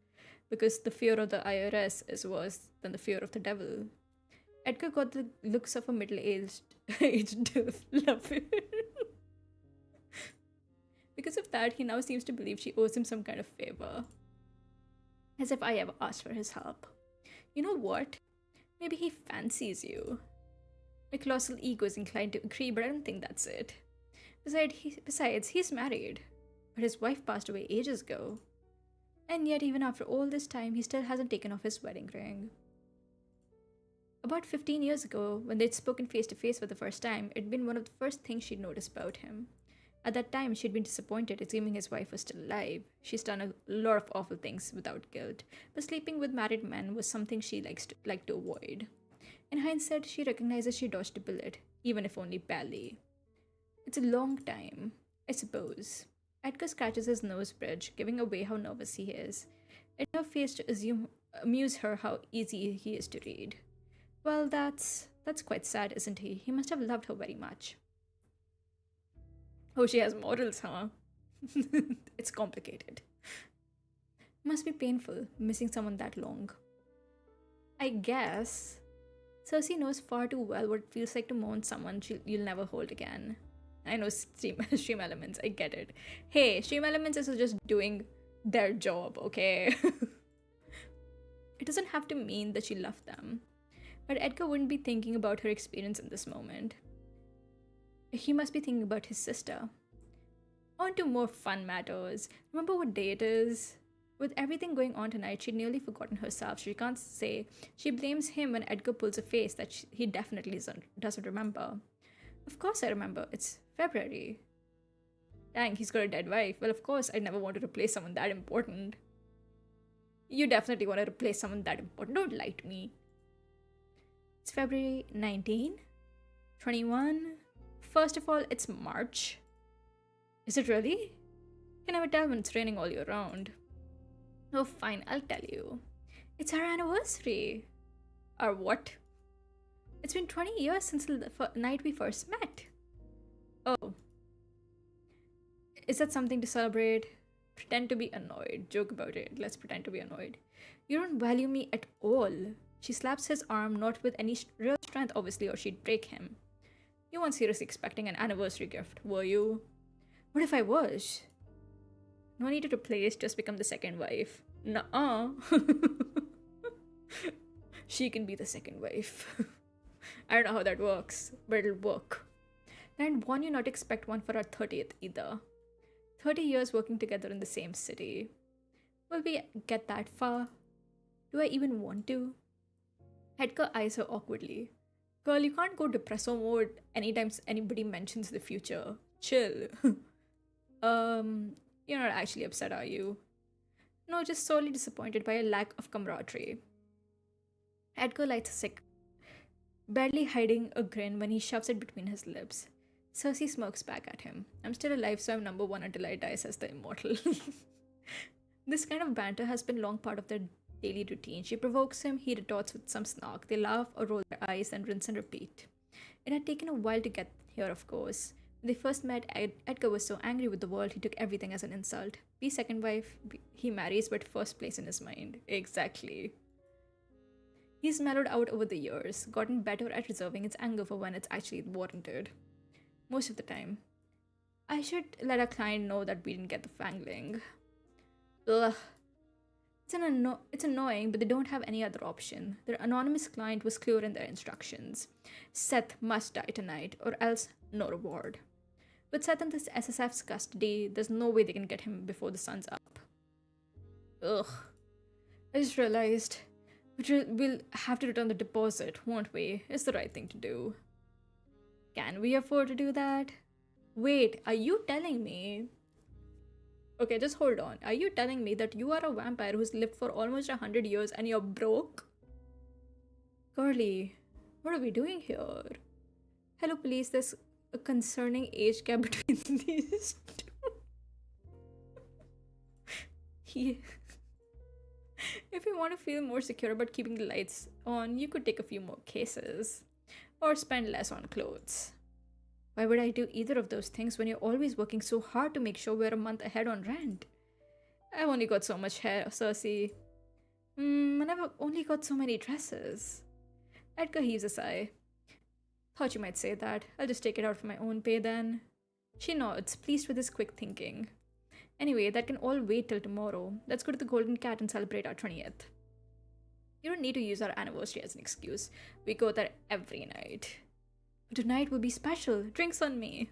because the fear of the IRS is worse than the fear of the devil. Edgar got the looks of a middle-aged aged lover. Because of that, he now seems to believe she owes him some kind of favor. As if I ever asked for his help. You know what? Maybe he fancies you. My colossal ego is inclined to agree, but I don't think that's it. Besides, he's married. But his wife passed away ages ago. And yet, even after all this time, he still hasn't taken off his wedding ring. About 15 years ago, when they'd spoken face to face for the first time, it'd been one of the first things she'd noticed about him. At that time, she'd been disappointed, assuming his wife was still alive. She's done a lot of awful things without guilt, but sleeping with married men was something she liked to avoid. In hindsight, she recognizes she dodged a bullet, even if only barely. It's a long time, I suppose. Edgar scratches his nose bridge, giving away how nervous he is. It now fails to amuse her how easy he is to read. Well, that's quite sad, isn't he? He must have loved her very much. Oh, she has morals, huh? It's complicated. Must be painful, missing someone that long. I guess. Cersei knows far too well what it feels like to mourn someone you'll never hold again. I know stream elements, I get it. Hey, stream elements is just doing their job, okay? It doesn't have to mean that she loved them. But Edgar wouldn't be thinking about her experience in this moment. He must be thinking about his sister. On to more fun matters. Remember what day it is? With everything going on tonight, she'd nearly forgotten herself. She can't say. She blames him when Edgar pulls a face that he definitely doesn't remember. Of course I remember. It's February. Dang, he's got a dead wife. Well, of course I'd never want to replace someone that important. You definitely want to replace someone that important. Don't lie to me. It's February 19? 21? First of all, it's March. Is it really? You can never tell when it's raining all year round. Oh, fine, I'll tell you. It's our anniversary. Our what? It's been 20 years since the night we first met. Oh. Is that something to celebrate? Pretend to be annoyed. Joke about it. Let's pretend to be annoyed. You don't value me at all. She slaps his arm, not with any real strength, obviously, or she'd break him. You weren't seriously expecting an anniversary gift, were you? What if I was? No need to replace, just become the second wife. Nuh-uh. She can be the second wife. I don't know how that works, but it'll work. And I'd warn you not to expect one for our 30th either. 30 years working together in the same city. Will we get that far? Do I even want to? Edgar eyes her awkwardly. Girl, you can't go depresso mode anytime anybody mentions the future. Chill. You're not actually upset, are you? No, just sorely disappointed by a lack of camaraderie. Edgar lights a cigarette, barely hiding a grin when he shoves it between his lips. Cersei smirks back at him. I'm still alive, so I'm number one until I die, says the immortal. This kind of banter has been long part of their daily routine. She provokes him, he retorts with some snark. They laugh or roll their eyes and rinse and repeat. It had taken a while to get here, of course. When they first met, Edgar was so angry with the world, he took everything as an insult. Be second wife, he marries, but first place in his mind. Exactly. He's mellowed out over the years, gotten better at reserving its anger for when it's actually warranted. Most of the time. I should let our client know that we didn't get the fangling. Ugh. It's annoying, but they don't have any other option. Their anonymous client was clear in their instructions. Seth must die tonight, or else no reward. With Seth in this SSF's custody, there's no way they can get him before the sun's up. Ugh. I just realized we'll have to return the deposit, won't we? It's the right thing to do. Can we afford to do that? Wait, are you telling me... Okay, just hold on. Are you telling me that you are a vampire who's lived for almost 100 years and you're broke? Curly, what are we doing here? Hello, police. There's a concerning age gap between these two. If you want to feel more secure about keeping the lights on, you could take a few more cases. Or spend less on clothes. Why would I do either of those things when you're always working so hard to make sure we're a month ahead on rent? I've only got so much hair, Cersei. And I've only got so many dresses. Edgar heaves a sigh. Thought you might say that. I'll just take it out for my own pay then. She nods, pleased with his quick thinking. Anyway, that can all wait till tomorrow. Let's go to the Golden Cat and celebrate our 20th. You don't need to use our anniversary as an excuse. We go there every night. But tonight will be special. Drinks on me.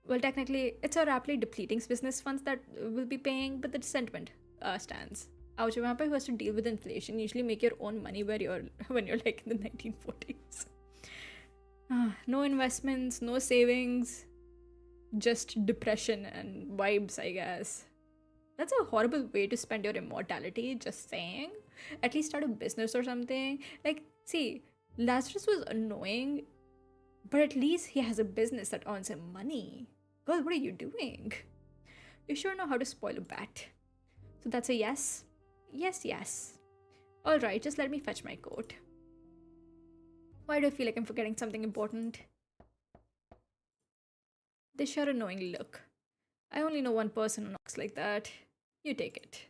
Well, technically, it's our rapidly depleting business funds that will be paying, but the sentiment stands. Ouch, a vampire who has to deal with inflation usually make your own money where you're when you're like in the 1940s. No investments, no savings, just depression and vibes, I guess. That's a horrible way to spend your immortality, just saying. At least start a business or something. Like, see, Lazarus was annoying, but at least he has a business that earns him money. Girl, what are you doing? You sure know how to spoil a bat. So that's a yes? Yes, yes. Alright, just let me fetch my coat. Why do I feel like I'm forgetting something important? They share a knowing look. I only know one person who knocks like that. You take it.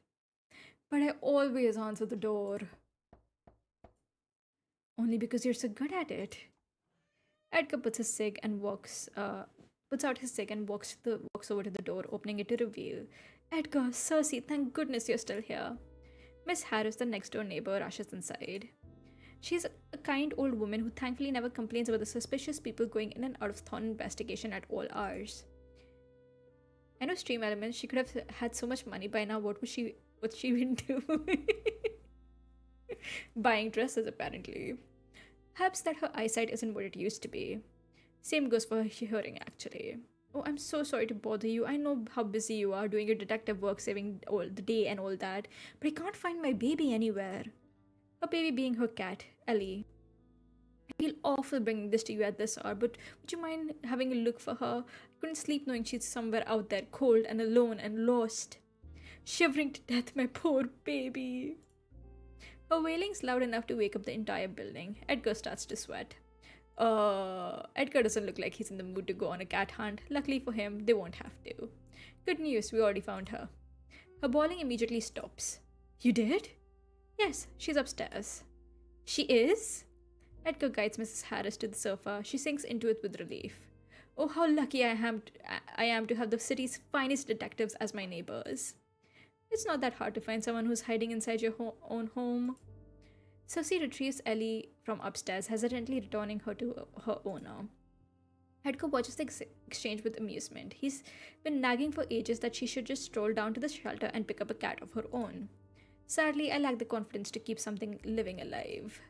But I always answer the door. Only because you're so good at it. Edgar puts out his cig and walks over to the door, opening it to reveal. Edgar, Cersei, thank goodness you're still here. Miss Harris, the next door neighbor, rushes inside. She's a kind old woman who thankfully never complains about the suspicious people going in and out of Thorn investigation at all hours. I know Stream Elements, she could have had so much money by now. What's she been doing? Buying dresses, apparently. Perhaps that her eyesight isn't what it used to be. Same goes for her hearing, actually. Oh, I'm so sorry to bother you. I know how busy you are doing your detective work, saving all the day and all that, but I can't find my baby anywhere. Her baby being her cat, Ellie. I feel awful bringing this to you at this hour, but would you mind having a look for her? I couldn't sleep knowing she's somewhere out there, cold and alone and lost. Shivering to death, my poor baby. Her wailing's loud enough to wake up the entire building. Edgar starts to sweat. Edgar doesn't look like he's in the mood to go on a cat hunt. Luckily for him, they won't have to. Good news, we already found her. Her bawling immediately stops. You did? Yes, she's upstairs. She is? Edgar guides Mrs. Harris to the sofa. She sinks into it with relief. Oh, how lucky I am to have the city's finest detectives as my neighbors. It's not that hard to find someone who's hiding inside your own home. Cersei retrieves Ellie from upstairs, hesitantly returning her to her owner. Edgar watches the exchange with amusement. He's been nagging for ages that she should just stroll down to the shelter and pick up a cat of her own. Sadly, I lack the confidence to keep something living alive.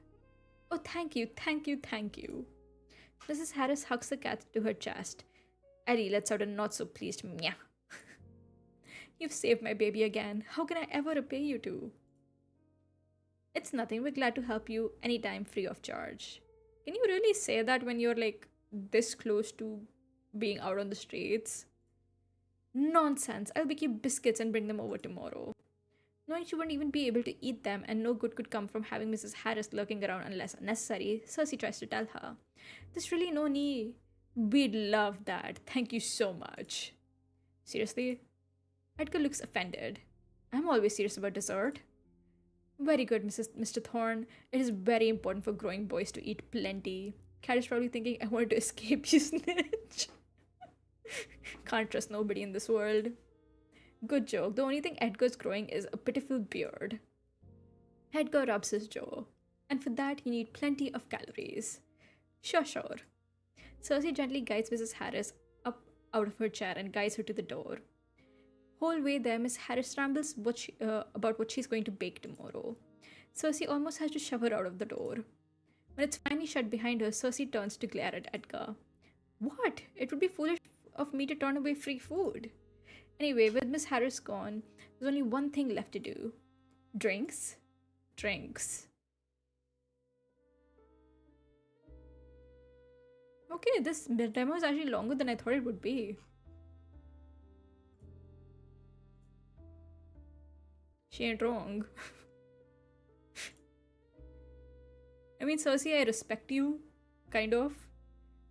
Oh, thank you, thank you, thank you. Mrs. Harris hugs the cat to her chest. Ellie lets out a not so pleased meow. You've saved my baby again. How can I ever repay you two? It's nothing. We're glad to help you anytime free of charge. Can you really say that when you're like this close to being out on the streets? Nonsense. I'll bake you biscuits and bring them over tomorrow. Knowing she wouldn't even be able to eat them and no good could come from having Mrs. Harris lurking around unless unnecessary, Cersei tries to tell her. There's really no need. We'd love that. Thank you so much. Seriously? Edgar looks offended. I'm always serious about dessert. Very good, Mr. Thorne. It is very important for growing boys to eat plenty. Cat is probably thinking, I wanted to escape, you snitch. Can't trust nobody in this world. Good joke. The only thing Edgar's growing is a pitiful beard. Edgar rubs his jaw. And for that, you need plenty of calories. Sure, sure. Cersei gently guides Mrs. Harris up out of her chair and guides her to the door. Whole way there, Miss Harris rambles about what she's going to bake tomorrow. Cersei almost has to shove her out of the door. When it's finally shut behind her, Cersei turns to glare at Edgar. What? It would be foolish of me to turn away free food. Anyway, with Miss Harris gone, there's only one thing left to do. Drinks. Drinks. Okay, this demo is actually longer than I thought it would be. She ain't wrong. I mean, Cersei, I respect you, kind of.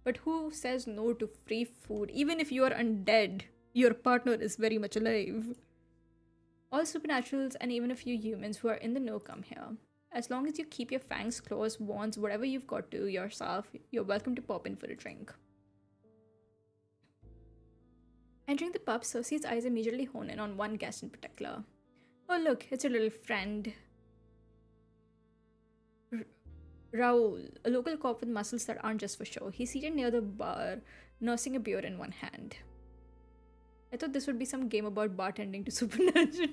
But who says no to free food? Even if you are undead, your partner is very much alive. All supernaturals and even a few humans who are in the know come here. As long as you keep your fangs, claws, wands, whatever you've got to yourself, you're welcome to pop in for a drink. Entering the pub, Cersei's eyes immediately hone in on one guest in particular. Oh, look, it's her little friend, Raoul, a local cop with muscles that aren't just for show. He's seated near the bar, nursing a beer in one hand. I thought this would be some game about bartending to supernatural.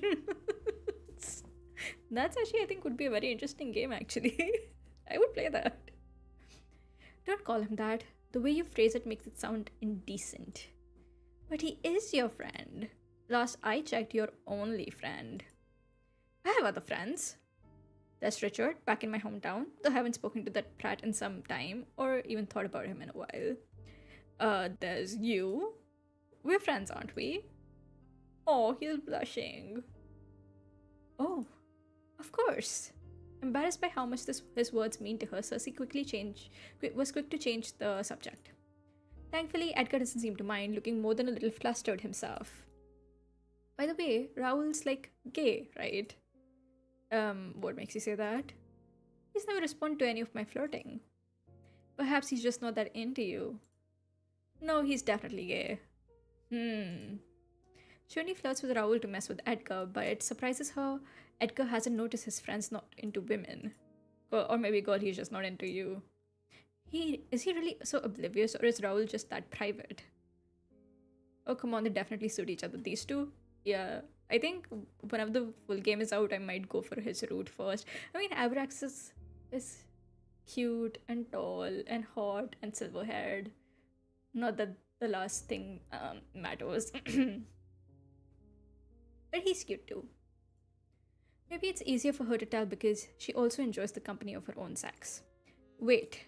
That's actually, I think, would be a very interesting game, actually. I would play that. Don't call him that. The way you phrase it makes it sound indecent. But he is your friend. Last I checked, your only friend. I have other friends. There's Richard, back in my hometown, though I haven't spoken to that prat in some time, or even thought about him in a while. There's you. We're friends, aren't we? Oh, he's blushing. Oh, of course. Embarrassed by how much his words mean to her, Cersei was quick to change the subject. Thankfully, Edgar doesn't seem to mind, looking more than a little flustered himself. By the way, Raoul's like gay, right? What makes you say that? He's never responded to any of my flirting. Perhaps he's just not that into you. No, he's definitely gay. She only flirts with Raoul to mess with Edgar, but it surprises her Edgar hasn't noticed his friend's not into women. Or maybe, girl, he's just not into you. Is he really so oblivious, or is Raoul just that private? Oh, come on, they definitely suit each other, these two. Yeah, I think whenever the full game is out, I might go for his route first. I mean, Abrax is cute and tall and hot and silver-haired. Not that the last thing matters. But he's cute too. Maybe it's easier for her to tell because she also enjoys the company of her own sex. Wait,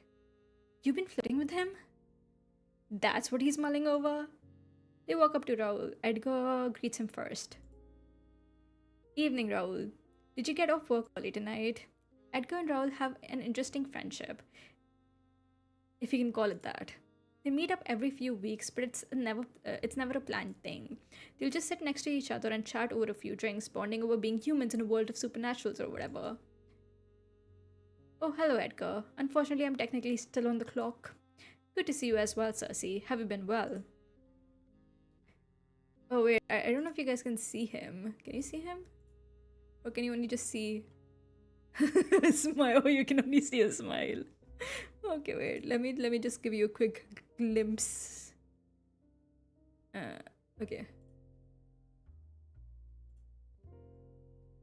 you've been flirting with him? That's what he's mulling over? They walk up to Raoul. Edgar greets him first. Evening, Raoul. Did you get off work early tonight? Edgar and Raoul have an interesting friendship, if you can call it that. They meet up every few weeks, but it's never a planned thing. They'll just sit next to each other and chat over a few drinks, bonding over being humans in a world of supernaturals or whatever. Oh, hello, Edgar. Unfortunately, I'm technically still on the clock. Good to see you as well, Cersei. Have you been well? Oh, wait. I don't know if you guys can see him. Can you see him? Or can you only just see a smile? Oh, you can only see a smile. Okay, wait. Let me just give you a quick glimpse. Okay.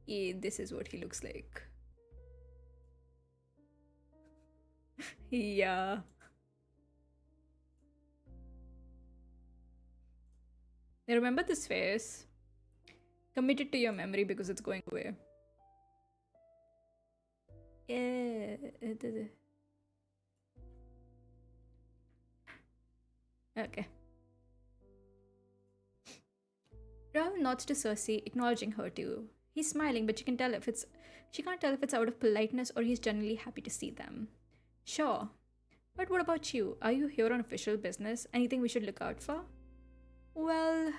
Yeah, this is what he looks like. Yeah. Now remember this face. Commit it to your memory because it's going away. Yeah. Okay. Raoul nods to Cersei, acknowledging her too. He's smiling, but she can't tell if it's out of politeness or he's genuinely happy to see them. Sure. But what about you? Are you here on official business? Anything we should look out for? Well,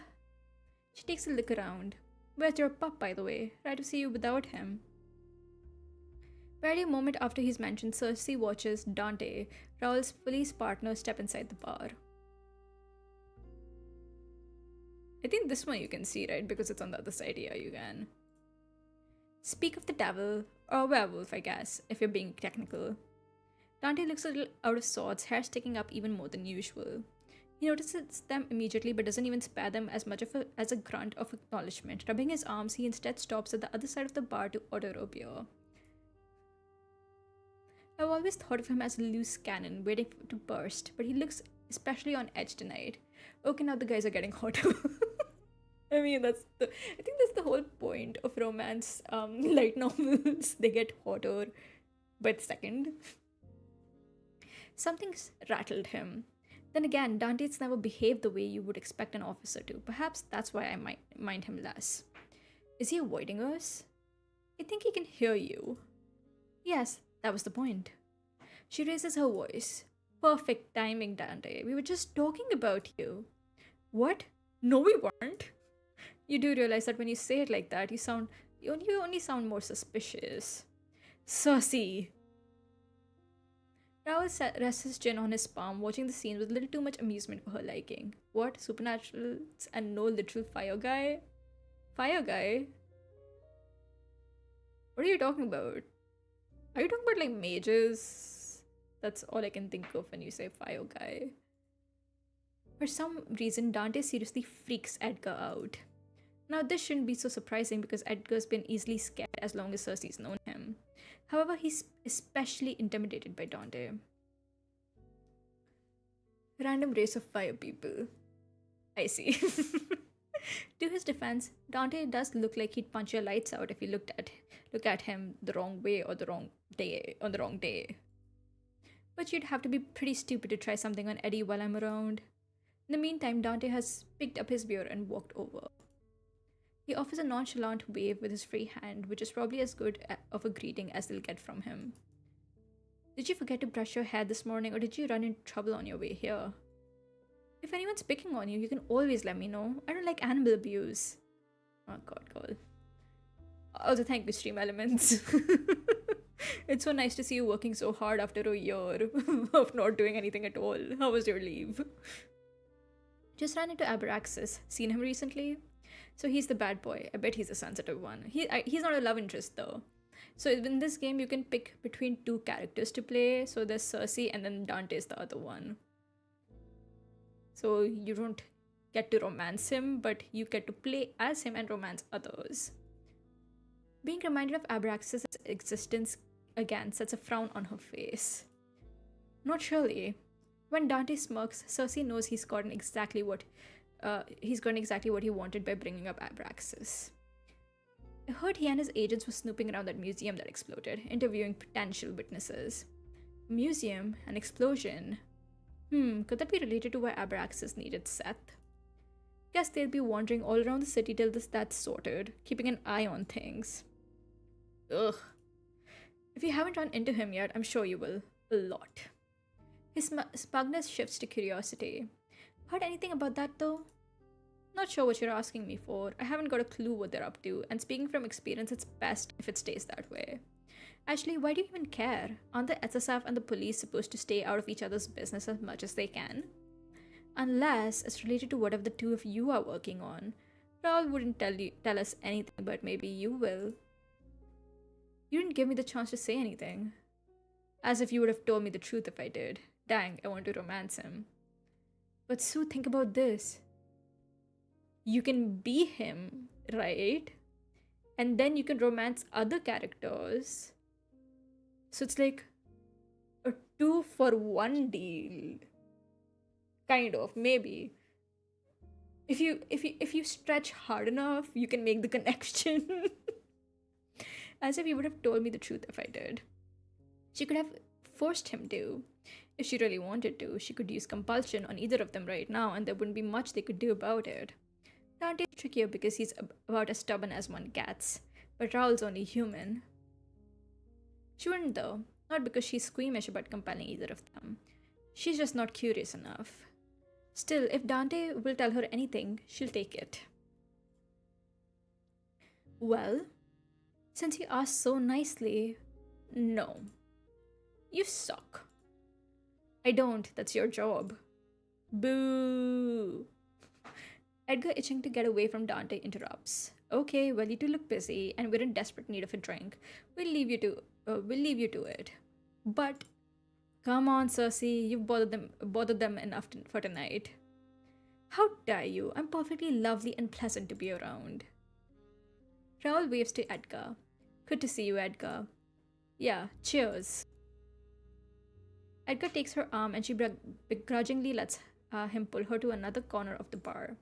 she takes a look around. Where's your pup, by the way? Right to see you without him. Barely a moment after he's mentioned, Cersei watches Dante, Raoul's police partner, step inside the bar. I think this one you can see, right? Because it's on the other side. Yeah, you can. Speak of the devil, or werewolf, I guess, if you're being technical. Dante looks a little out of sorts, hair sticking up even more than usual. He notices them immediately but doesn't even spare them as a grunt of acknowledgement. Rubbing his arms, he instead stops at the other side of the bar to order a beer. I've always thought of him as a loose cannon waiting to burst, but he looks especially on edge tonight. Okay, now the guys are getting hotter. I mean, I think that's the whole point of romance light novels. They get hotter by the second. Something's rattled him. Then again, Dante's never behaved the way you would expect an officer to. Perhaps that's why I might mind him less. Is he avoiding us? I think he can hear you. Yes, that was the point. She raises her voice. Perfect timing, Dante. We were just talking about you. What? No, we weren't. You do realize that when you say it like that, you only sound more suspicious. Saucy. Raoul rests his chin on his palm, watching the scene with a little too much amusement for her liking. What? Supernaturals and no literal fire guy? Fire guy? What are you talking about? Are you talking about like mages? That's all I can think of when you say fire guy. For some reason, Dante seriously freaks Edgar out. Now, this shouldn't be so surprising because Edgar's been easily scared as long as Cersei's known him. However, he's especially intimidated by Dante. Random race of fire people. I see. To his defense, Dante does look like he'd punch your lights out if you look at him the wrong way or the wrong day on the wrong day. But you'd have to be pretty stupid to try something on Eddie while I'm around. In the meantime, Dante has picked up his beer and walked over. He offers a nonchalant wave with his free hand, which is probably as good of a greeting as they'll get from him. Did you forget to brush your hair this morning, or did you run into trouble on your way here? If anyone's picking on you, you can always let me know. I don't like animal abuse. Oh god. Also, thank you, Stream Elements. It's so nice to see you working so hard after a year of not doing anything at all. How was your leave? Just ran into Abraxas. Seen him recently? So he's the bad boy. I bet he's the sensitive one. He's not a love interest though. So in this game, you can pick between two characters to play. So there's Cersei and then Dante's the other one. So you don't get to romance him, but you get to play as him and romance others. Being reminded of Abraxas' existence again sets a frown on her face. Not really. When Dante smirks, Cersei knows he's gotten exactly what he wanted by bringing up Abraxas. I heard he and his agents were snooping around that museum that exploded, interviewing potential witnesses. Museum? An explosion? Could that be related to why Abraxas needed Seth? Guess they'll be wandering all around the city till that's sorted, keeping an eye on things. Ugh. If you haven't run into him yet, I'm sure you will. A lot. His smugness shifts to curiosity. Heard anything about that though? Not sure what you're asking me for. I haven't got a clue what they're up to, and speaking from experience, it's best if it stays that way. Actually, why do you even care? Aren't the SSF and the police supposed to stay out of each other's business as much as they can? Unless it's related to whatever the two of you are working on. Raul wouldn't tell us anything, but maybe you will. You didn't give me the chance to say anything. As if you would have told me the truth if I did. Dang, I want to romance him. But Sue, think about this. You can be him, right? And then you can romance other characters. So it's like a 2-for-1 deal. Kind of, maybe. If you stretch hard enough, you can make the connection. As if you would have told me the truth if I did. She could have forced him to. If she really wanted to, she could use compulsion on either of them right now, and there wouldn't be much they could do about it. Dante's trickier because he's about as stubborn as one gets, but Raul's only human. She wouldn't though, not because she's squeamish about compelling either of them. She's just not curious enough. Still, if Dante will tell her anything, she'll take it. Well, since you asked so nicely, no. You suck. I don't, that's your job. Boo! Edgar, itching to get away from Dante, interrupts. Okay, well, you two look busy, and we're in desperate need of a drink. We'll leave you to it. But come on, Cersei, you've bothered them enough for tonight. How dare you? I'm perfectly lovely and pleasant to be around. Raoul waves to Edgar. Good to see you, Edgar. Yeah, cheers. Edgar takes her arm and she begrudgingly lets him pull her to another corner of the bar.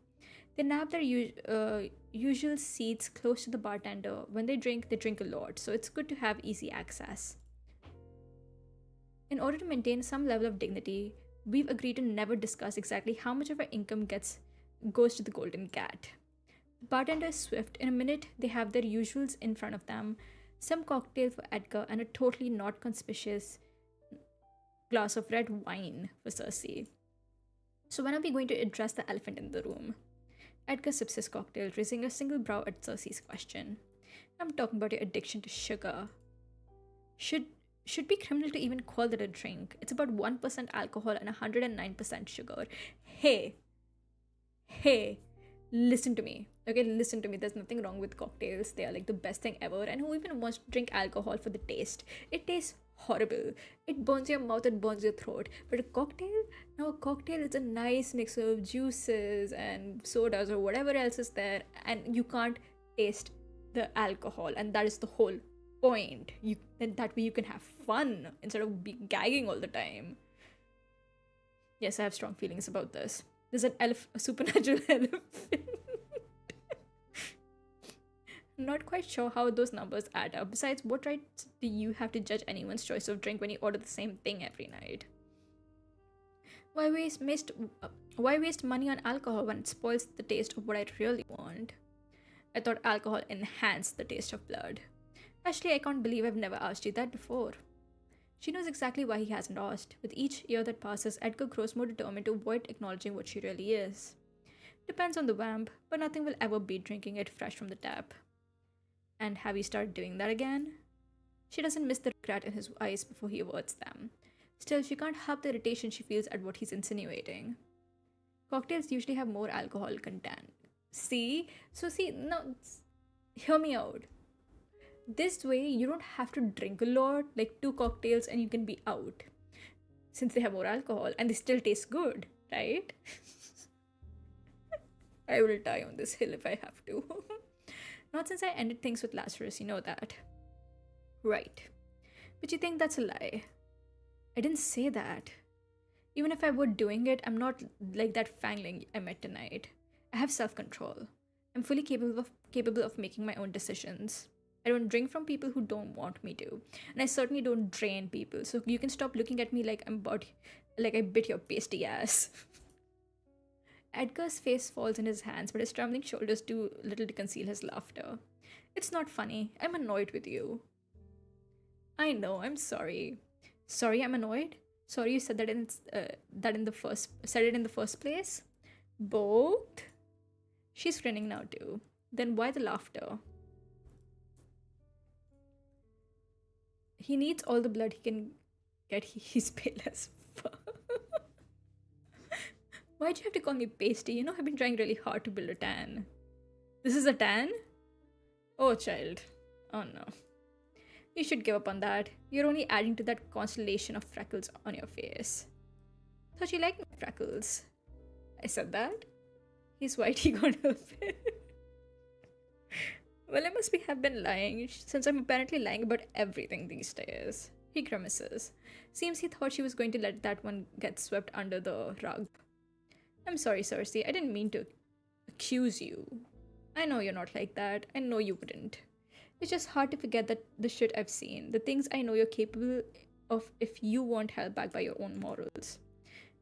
They nab their usual seats close to the bartender. When they drink a lot, so it's good to have easy access. In order to maintain some level of dignity, we've agreed to never discuss exactly how much of our income goes to the Golden Cat. The bartender is swift. In a minute, they have their usuals in front of them, some cocktail for Edgar, and a totally not conspicuous glass of red wine for Cersei. So when are we going to address the elephant in the room? Edgar sips his cocktail, raising a single brow at Cersei's question. I'm talking about your addiction to sugar. Should should be criminal to even call that a drink. It's about 1% alcohol and 109% sugar. Hey, hey, listen to me. Okay, listen to me. There's nothing wrong with cocktails. They are like the best thing ever. And who even wants to drink alcohol for the taste? It tastes horrible. It burns your mouth, it burns your throat. But a cocktail? Now, a cocktail is a nice mix of juices and sodas or whatever else is there, and you can't taste the alcohol. And that is the whole point. And that way you can have fun instead of be gagging all the time. Yes, I have strong feelings about this. There's a supernatural elephant. Not quite sure how those numbers add up. Besides, what rights do you have to judge anyone's choice of drink when you order the same thing every night? Why why waste money on alcohol when it spoils the taste of what I really want? I thought alcohol enhanced the taste of blood. Actually, I can't believe I've never asked you that before. She knows exactly why he hasn't asked. With each year that passes, Edgar grows more determined to avoid acknowledging what she really is. Depends on the vamp, but nothing will ever beat drinking it fresh from the tap. And have you started doing that again? She doesn't miss the regret in his eyes before he averts them. Still, she can't help the irritation she feels at what he's insinuating. Cocktails usually have more alcohol content. See? So, see, now, hear me out. This way, you don't have to drink a lot, like 2 cocktails, and you can be out. Since they have more alcohol and they still taste good, right? I will die on this hill if I have to. Not since I ended things with Lazarus, you know that. Right. But you think that's a lie? I didn't say that. Even if I were doing it, I'm not like that fangling I met tonight. I have self-control. I'm fully capable of making my own decisions. I don't drink from people who don't want me to. And I certainly don't drain people. So you can stop looking at me like like I bit your pasty ass. Edgar's face falls in his hands, but his trembling shoulders do little to conceal his laughter. It's not funny. I'm annoyed with you. I know. I'm sorry. Sorry, I'm annoyed. Sorry, you said said it in the first place. Both. She's grinning now too. Then why the laughter? He needs all the blood he can get. He's pale as fuck. Why'd you have to call me pasty? You know, I've been trying really hard to build a tan. This is a tan? Oh, child. Oh no. You should give up on that. You're only adding to that constellation of freckles on your face. Thought you liked my freckles. I said that? He's white, he can't help it. Well, I must have been lying, since I'm apparently lying about everything these days. He grimaces. Seems he thought she was going to let that one get swept under the rug. I'm sorry, Cersei. I didn't mean to accuse you. I know you're not like that. I know you wouldn't. It's just hard to forget that the shit I've seen, the things I know you're capable of if you weren't held back by your own morals.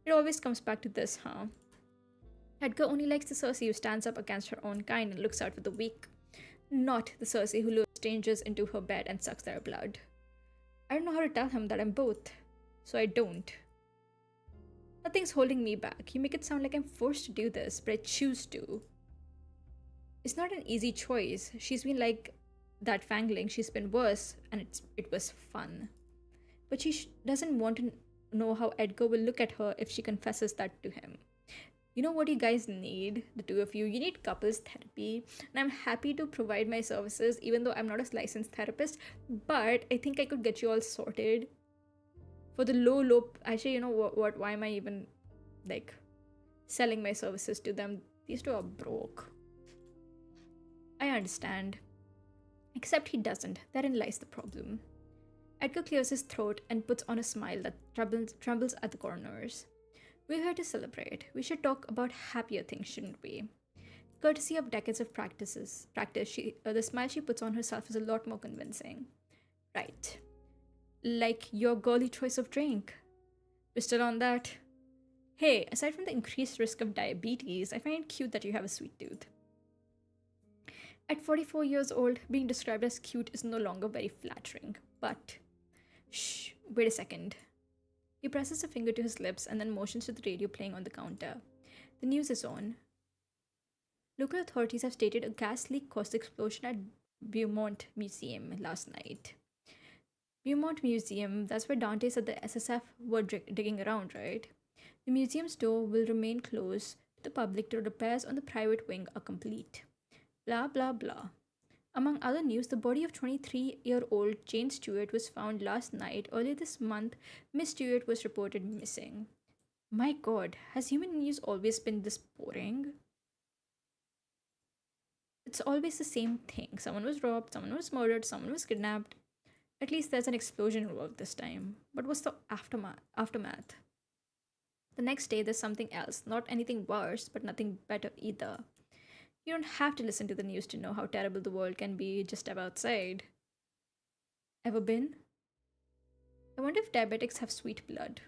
It always comes back to this, huh? Edgar only likes the Cersei who stands up against her own kind and looks out for the weak. Not the Cersei who lures strangers into her bed and sucks their blood. I don't know how to tell him that I'm both, so I don't. Nothing's holding me back. You make it sound like I'm forced to do this, but I choose to. It's not an easy choice. She's been like that fangling. She's been worse, and it was fun. But she doesn't want to know how Edgar will look at her if she confesses that to him. You know what you guys need, the two of you? You need couples therapy, and I'm happy to provide my services, even though I'm not a licensed therapist, but I think I could get you all sorted. For the low, actually, you know what? Why am I even, like, selling my services to them? These two are broke. I understand. Except he doesn't. Therein lies the problem. Edgar clears his throat and puts on a smile that trembles at the corners. We're here to celebrate. We should talk about happier things, shouldn't we? Courtesy of decades of practice, the smile she puts on herself is a lot more convincing. Right. Like your girly choice of drink. We're still on that. Hey, aside from the increased risk of diabetes, I find it cute that you have a sweet tooth. At 44 years old, being described as cute is no longer very flattering, but... Shh, wait a second. He presses a finger to his lips and then motions to the radio playing on the counter. The news is on. Local authorities have stated a gas leak caused the explosion at Beaumont Museum last night. Beaumont Museum, that's where Dante said the SSF were digging around, right? The museum's door will remain closed to the public till repairs on the private wing are complete. Blah blah blah. Among other news, the body of 23-year-old Jane Stewart was found last night. Earlier this month, Miss Stewart was reported missing. My god, has human news always been this boring? It's always the same thing. Someone was robbed, someone was murdered, someone was kidnapped. At least there's an explosion involved this time. But what's the aftermath? The next day, there's something else. Not anything worse, but nothing better either. You don't have to listen to the news to know how terrible the world can be just step outside. Ever been? I wonder if diabetics have sweet blood.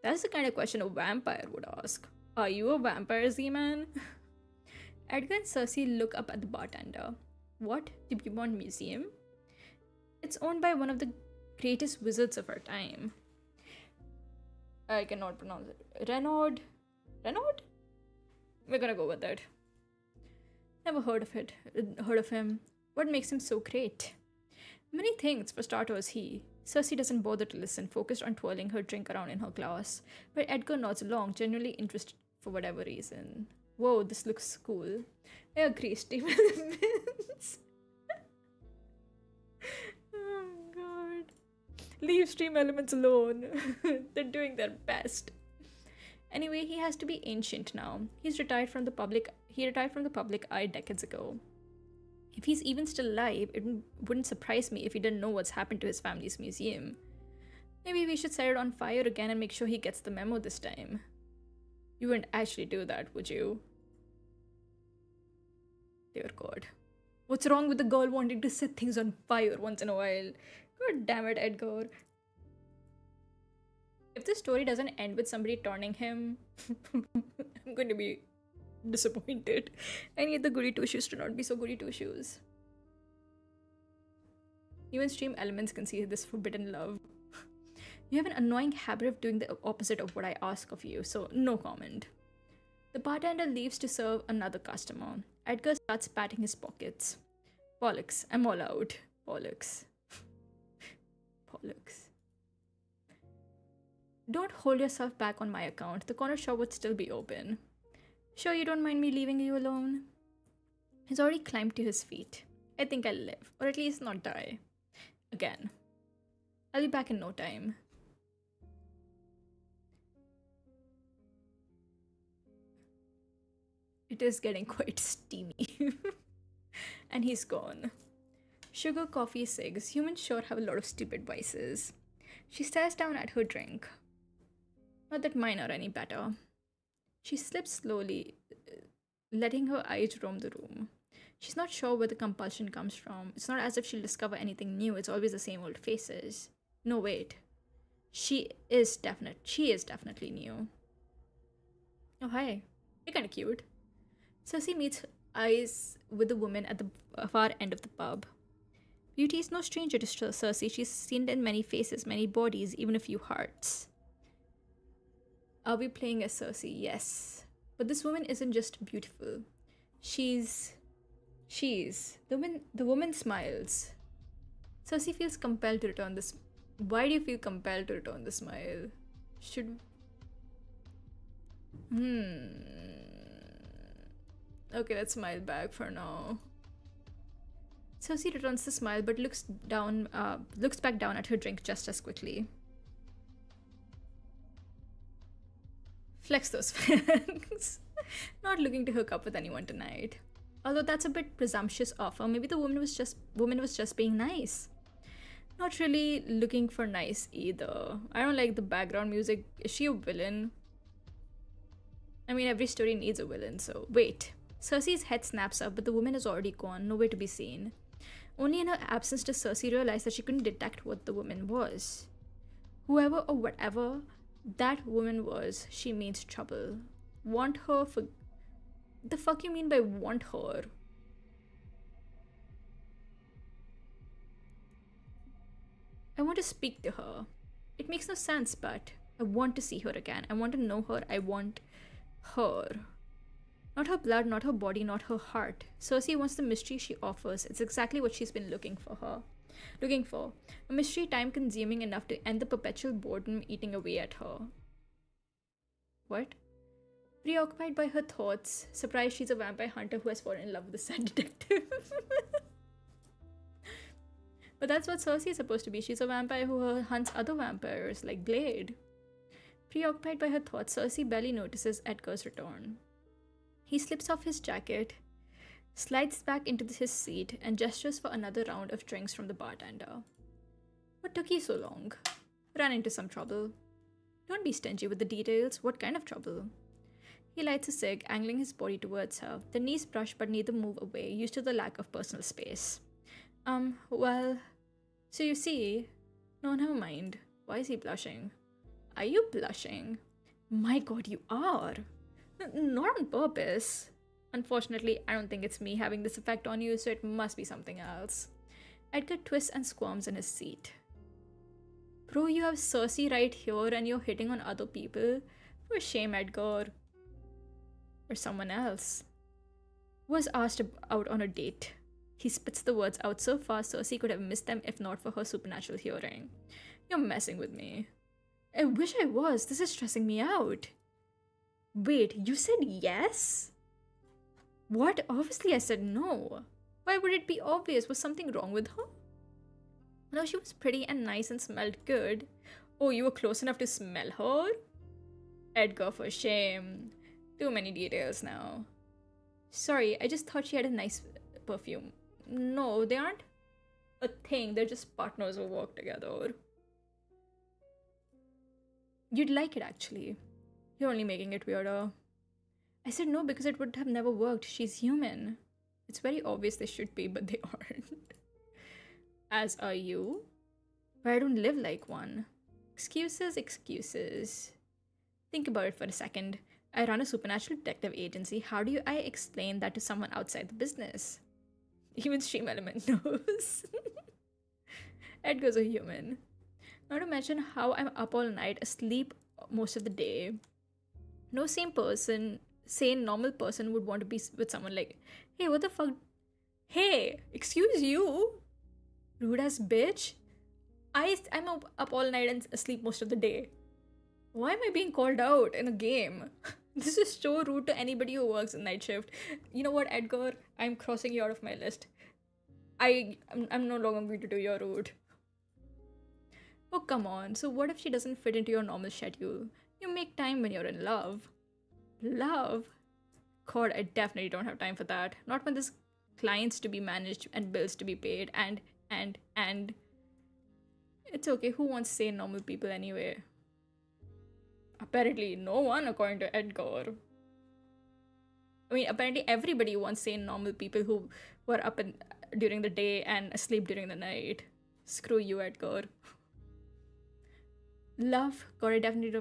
That's the kind of question a vampire would ask. Are you a vampire, Z-Man? Edgar and Cersei look up at the bartender. What? The Beaumont Museum? It's owned by one of the greatest wizards of our time. I cannot pronounce it. Renaud? Renaud? We're gonna go with it. Never heard of it. Heard of him. What makes him so great? Many things. For starters, Cersei doesn't bother to listen, focused on twirling her drink around in her glass. But Edgar nods along, genuinely interested for whatever reason. Whoa, this looks cool. I agree, Steve Elements. Oh god. Leave Stream Elements alone. They're doing their best. Anyway, he has to be ancient now. He retired from the public eye decades ago. If he's even still alive, it wouldn't surprise me if he didn't know what's happened to his family's museum. Maybe we should set it on fire again and make sure he gets the memo this time. You wouldn't actually do that, would you? Dear God. What's wrong with the girl wanting to set things on fire once in a while? God damn it, Edgar. If this story doesn't end with somebody taunting him, I'm going to be disappointed. I need the goody two shoes to not be so goody two shoes. Even Stream Elements can see this forbidden love. You have an annoying habit of doing the opposite of what I ask of you, so no comment. The bartender leaves to serve another customer. Edgar starts patting his pockets. Bollocks, I'm all out. Bollocks. Bollocks. Don't hold yourself back on my account. The corner shop would still be open. Sure you don't mind me leaving you alone? He's already climbed to his feet. I think I'll live, or at least not die. Again. I'll be back in no time. It is getting quite steamy. And he's gone. Sugar, coffee, cigs. Humans sure have a lot of stupid vices. She stares down at her drink. Not that mine are any better. She slips slowly, letting her eyes roam the room. She's not sure where the compulsion comes from. It's not as if she'll discover anything new. It's always the same old faces. No, wait. She is definitely new. Oh, hi. You're kind of cute. Cersei meets eyes with the woman at the far end of the pub. Beauty is no stranger to Cersei. She's seen it in many faces, many bodies, even a few hearts. Are we playing as Cersei? Yes. But this woman isn't just beautiful. She's... The woman smiles. Cersei feels compelled to return this... Why do you feel compelled to return the smile? Okay, let's smile back for now. Cersei returns the smile but looks back down at her drink just as quickly. Flex those fangs. Not looking to hook up with anyone tonight. Although that's a bit presumptuous offer. Maybe the woman was just being nice. Not really looking for nice either. I don't like the background music. Is she a villain? I mean, every story needs a villain, so... Wait. Cersei's head snaps up, but the woman is already gone, nowhere to be seen. Only in her absence does Cersei realize that she couldn't detect what the woman was. Whoever or whatever that woman was, she means trouble. Want her for... The fuck you mean by want her? I want to speak to her. It makes no sense, but I want to see her again. I want to know her. I want her. Not her blood, not her body, not her heart. Cersei wants the mystery she offers. It's exactly what she's been looking for. A mystery time consuming enough to end the perpetual boredom eating away at her. What? Preoccupied by her thoughts, surprised she's a vampire hunter who has fallen in love with a sad detective. But that's what Cersei is supposed to be. She's a vampire who hunts other vampires, like Blade. Preoccupied by her thoughts, Cersei barely notices Edgar's return. He slips off his jacket, slides back into his seat, and gestures for another round of drinks from the bartender. What took you so long? Ran into some trouble. Don't be stingy with the details. What kind of trouble? He lights a cig, angling his body towards her. The knees brush but neither move away, used to the lack of personal space. Well... So you see... No, never mind. Why is he blushing? Are you blushing? My god, you are! Not on purpose. Unfortunately, I don't think it's me having this effect on you, so it must be something else. Edgar twists and squirms in his seat. Bro, you have Cersei right here and you're hitting on other people? For shame, Edgar. Or someone else. Was asked out on a date. He spits the words out so fast Cersei could have missed them if not for her supernatural hearing. You're messing with me. I wish I was. This is stressing me out. Wait, you said yes? What? Obviously I said no. Why would it be obvious? Was something wrong with her? No, she was pretty and nice and smelled good. Oh, you were close enough to smell her? Edgar, for shame. Too many details now. Sorry, I just thought she had a nice perfume. No, they aren't a thing. They're just partners who work together. You'd like it, actually. You're only making it weirder. I said no because it would have never worked. She's human. It's very obvious they should be, but they aren't. As are you. But I don't live like one. Excuses, excuses. Think about it for a second. I run a supernatural detective agency. How do I explain that to someone outside the business? Even Stream Element knows. Edgar's a human. Not to mention how I'm up all night, asleep most of the day. No sane normal person would want to be with someone like, hey, what the fuck? Hey, excuse you? Rude ass bitch. I'm up all night and asleep most of the day. Why am I being called out in a game? This is so rude to anybody who works in night shift. You know what, Edgar? I'm crossing you out of my list. I'm no longer going to do your rude. Oh, come on. So what if she doesn't fit into your normal schedule? You make time when you're in love. Love? God, I definitely don't have time for that. Not when there's clients to be managed and bills to be paid and... It's okay, who wants to say normal people anyway? Apparently no one, according to Edgar. I mean, apparently everybody wants sane normal people who were up during the day and asleep during the night. Screw you, Edgar. Love, God, I definitely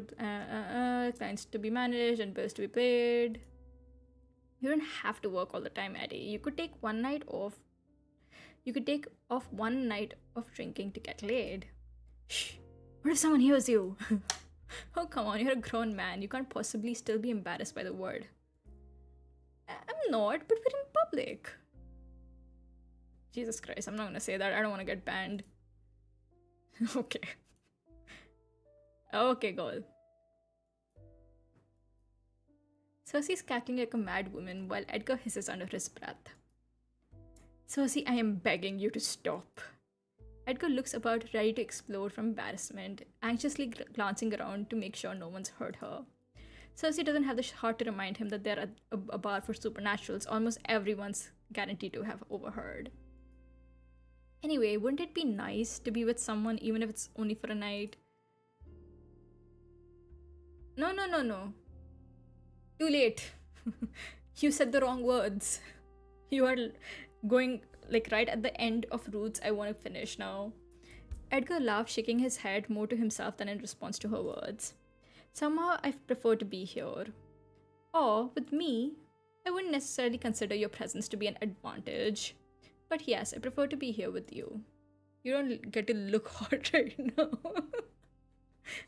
clients to be managed and bills to be paid. You don't have to work all the time, Eddie. You could take one night off. You could take off one night of drinking to get laid. Shh. What if someone hears you? Oh, come on, you're a grown man. You can't possibly still be embarrassed by the word. I'm not, but we're in public. Jesus Christ, I'm not gonna say that. I don't want to get banned. Okay. Okay, girl. Cersei's cackling like a mad woman while Edgar hisses under his breath. Cersei, I am begging you to stop. Edgar looks about, ready to explode from embarrassment, anxiously glancing around to make sure no one's heard her. Cersei doesn't have the heart to remind him that they're at a bar for supernaturals almost everyone's guaranteed to have overheard. Anyway, wouldn't it be nice to be with someone even if it's only for a night? No. Too late. You said the wrong words. You are going like right at the end of Roots. I want to finish now. Edgar laughed, shaking his head more to himself than in response to her words. Somehow I prefer to be here. Or, with me, I wouldn't necessarily consider your presence to be an advantage. But yes, I prefer to be here with you. You don't get to look hot right now.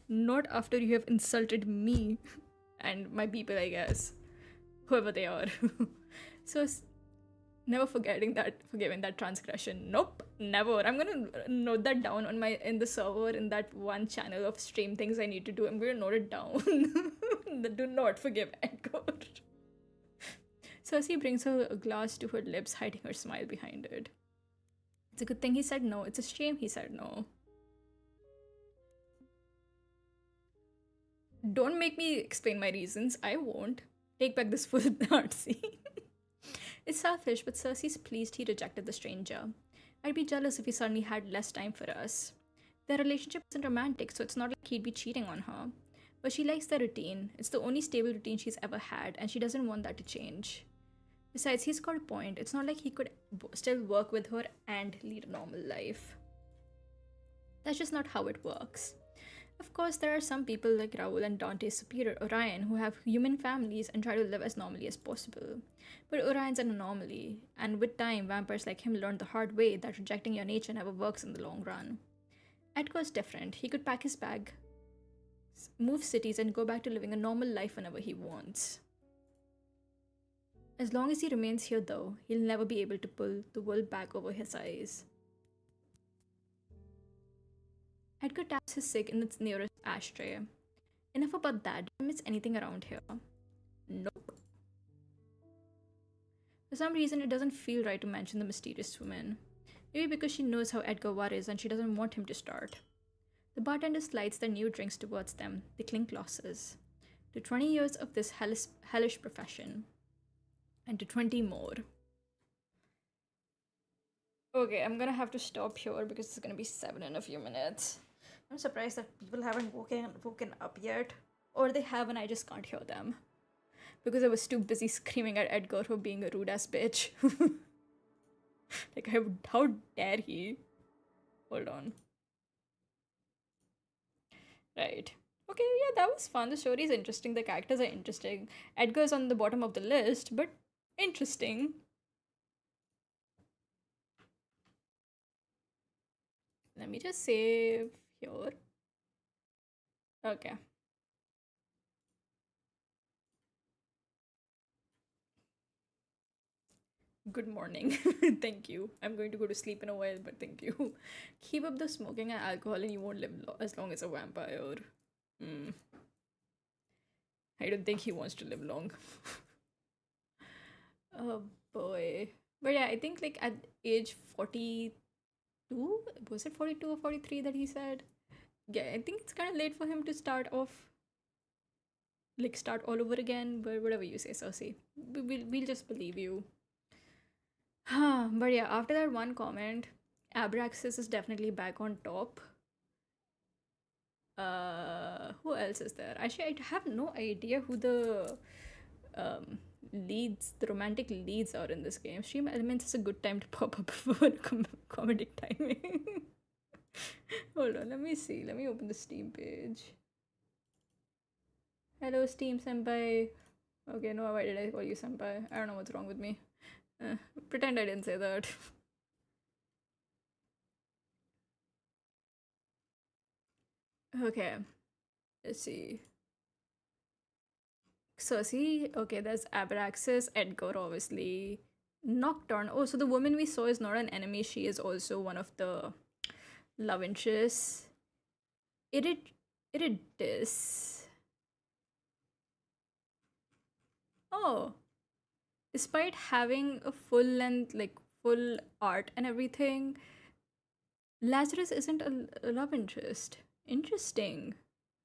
Not after you have insulted me and my people, I guess. whoever they are. So never forgiving that transgression. Nope, never. I'm gonna note that down on my in the server in that one channel of stream things I need to do. I'm gonna note it down. Do not forgive Edgar. Cersei brings her glass to her lips, hiding her smile behind it. It's a good thing he said no. It's a shame he said no. Don't make me explain my reasons. I won't. Take back this full Nazi. It's selfish, but Cersei's pleased he rejected the stranger. I'd be jealous if he suddenly had less time for us. Their relationship isn't romantic, so it's not like he'd be cheating on her. But she likes the routine. It's the only stable routine she's ever had, and she doesn't want that to change. Besides, he's got a point. It's not like he could still work with her and lead a normal life. That's just not how it works. Of course, there are some people like Raoul and Dante's superior Orion who have human families and try to live as normally as possible. But Orion's an anomaly, and with time, vampires like him learn the hard way that rejecting your nature never works in the long run. Edgar's different. He could pack his bag, move cities, and go back to living a normal life whenever he wants. As long as he remains here, though, he'll never be able to pull the wool back over his eyes. Edgar taps his cig in its nearest ashtray. Enough about that. Don't miss anything around here. Nope. For some reason, it doesn't feel right to mention the mysterious woman. Maybe because she knows how Edgar worries and she doesn't want him to start. The bartender slides their new drinks towards them. They clink glasses. To 20 years of this hellish profession. And to 20 more. Okay, I'm gonna have to stop here because it's gonna be 7 in a few minutes. I'm surprised that people haven't woken up yet. Or they have and I just can't hear them. Because I was too busy screaming at Edgar for being a rude ass bitch. Like, how dare he? Hold on. Right. Okay, yeah, that was fun. The story is interesting. The characters are interesting. Edgar's on the bottom of the list, but interesting. Let me just save here. Okay. Good morning. Thank you. I'm going to go to sleep in a while, but thank you. Keep up the smoking and alcohol and you won't live as long as a vampire. I don't think he wants to live long. Oh boy. But yeah, I think like at age 42, was it 42 or 43 that he said? Yeah, I think it's kind of late for him to start off, like start all over again, but whatever you say, Cersei. We'll just believe you. But yeah, after that one comment, Abraxas is definitely back on top. Who else is there? Actually, I have no idea who the leads, the romantic leads are in this game. Stream Elements is a good time to pop up before comedic timing. Hold on, let me see. Let me open the Steam page. Hello, Steam Senpai. Okay, no, why did I call you Senpai? I don't know what's wrong with me. Pretend I didn't say that. Okay, let's see. Cersei, okay, there's Abraxas, Edgar, obviously. Nocturne. Oh, so the woman we saw is not an enemy, she is also one of the love interests. Iridis. Oh. Despite having a full length, like full art and everything, Lazarus isn't a love interest. Interesting.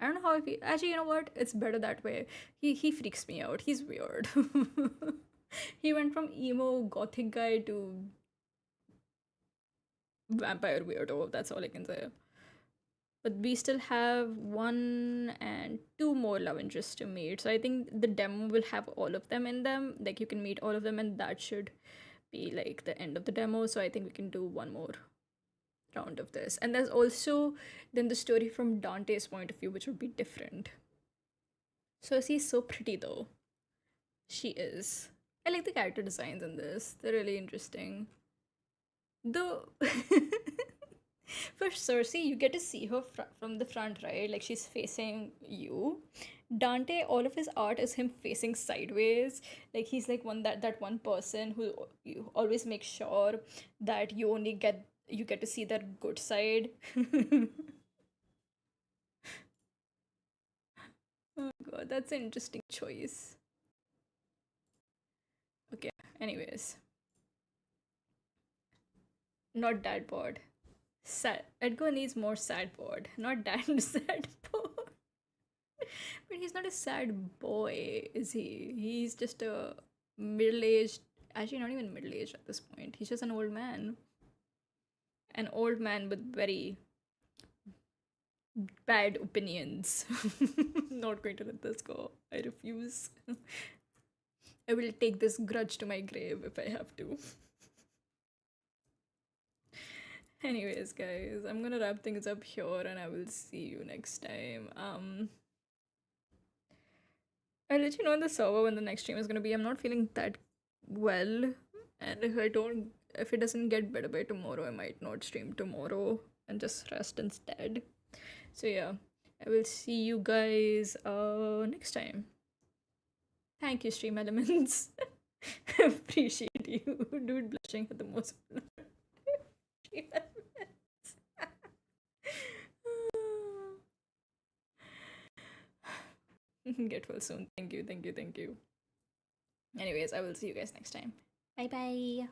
I don't know how I feel. Actually, you know what? It's better that way. He freaks me out. He's weird. He went from emo gothic guy to vampire weirdo. That's all I can say. But we still have 1 and 2 more love interests to meet. So I think the demo will have all of them in them. Like you can meet all of them, and that should be like the end of the demo. So I think we can do one more round of this. And there's also then the story from Dante's point of view, which would be different. So she's so pretty though. She is. I like the character designs in this. They're really interesting. Though For Cersei, you get to see her from the front, right? Like she's facing you. Dante, all of his art is him facing sideways. Like he's like that one person who you always make sure that you get to see their good side. Oh god, that's an interesting choice. Okay, anyways, not dad bod. Sad. Edgar needs more sad bod, not dad sad bod. But he's not a sad boy, is he? He's just a middle aged, actually, not even middle aged at this point. He's just an old man. An old man with very bad opinions. Not going to let this go. I refuse. I will take this grudge to my grave if I have to. Anyways, guys, I'm gonna wrap things up here and I will see you next time. I'll let you know on the server when the next stream is gonna be. I'm not feeling that well, and if it doesn't get better by tomorrow, I might not stream tomorrow and just rest instead. So yeah, I will see you guys next time. Thank you, stream elements. Appreciate you, dude. Blushing at the most. Stream elements. Get well soon. Thank you, thank you, thank you. Anyways, I will see you guys next time. Bye bye.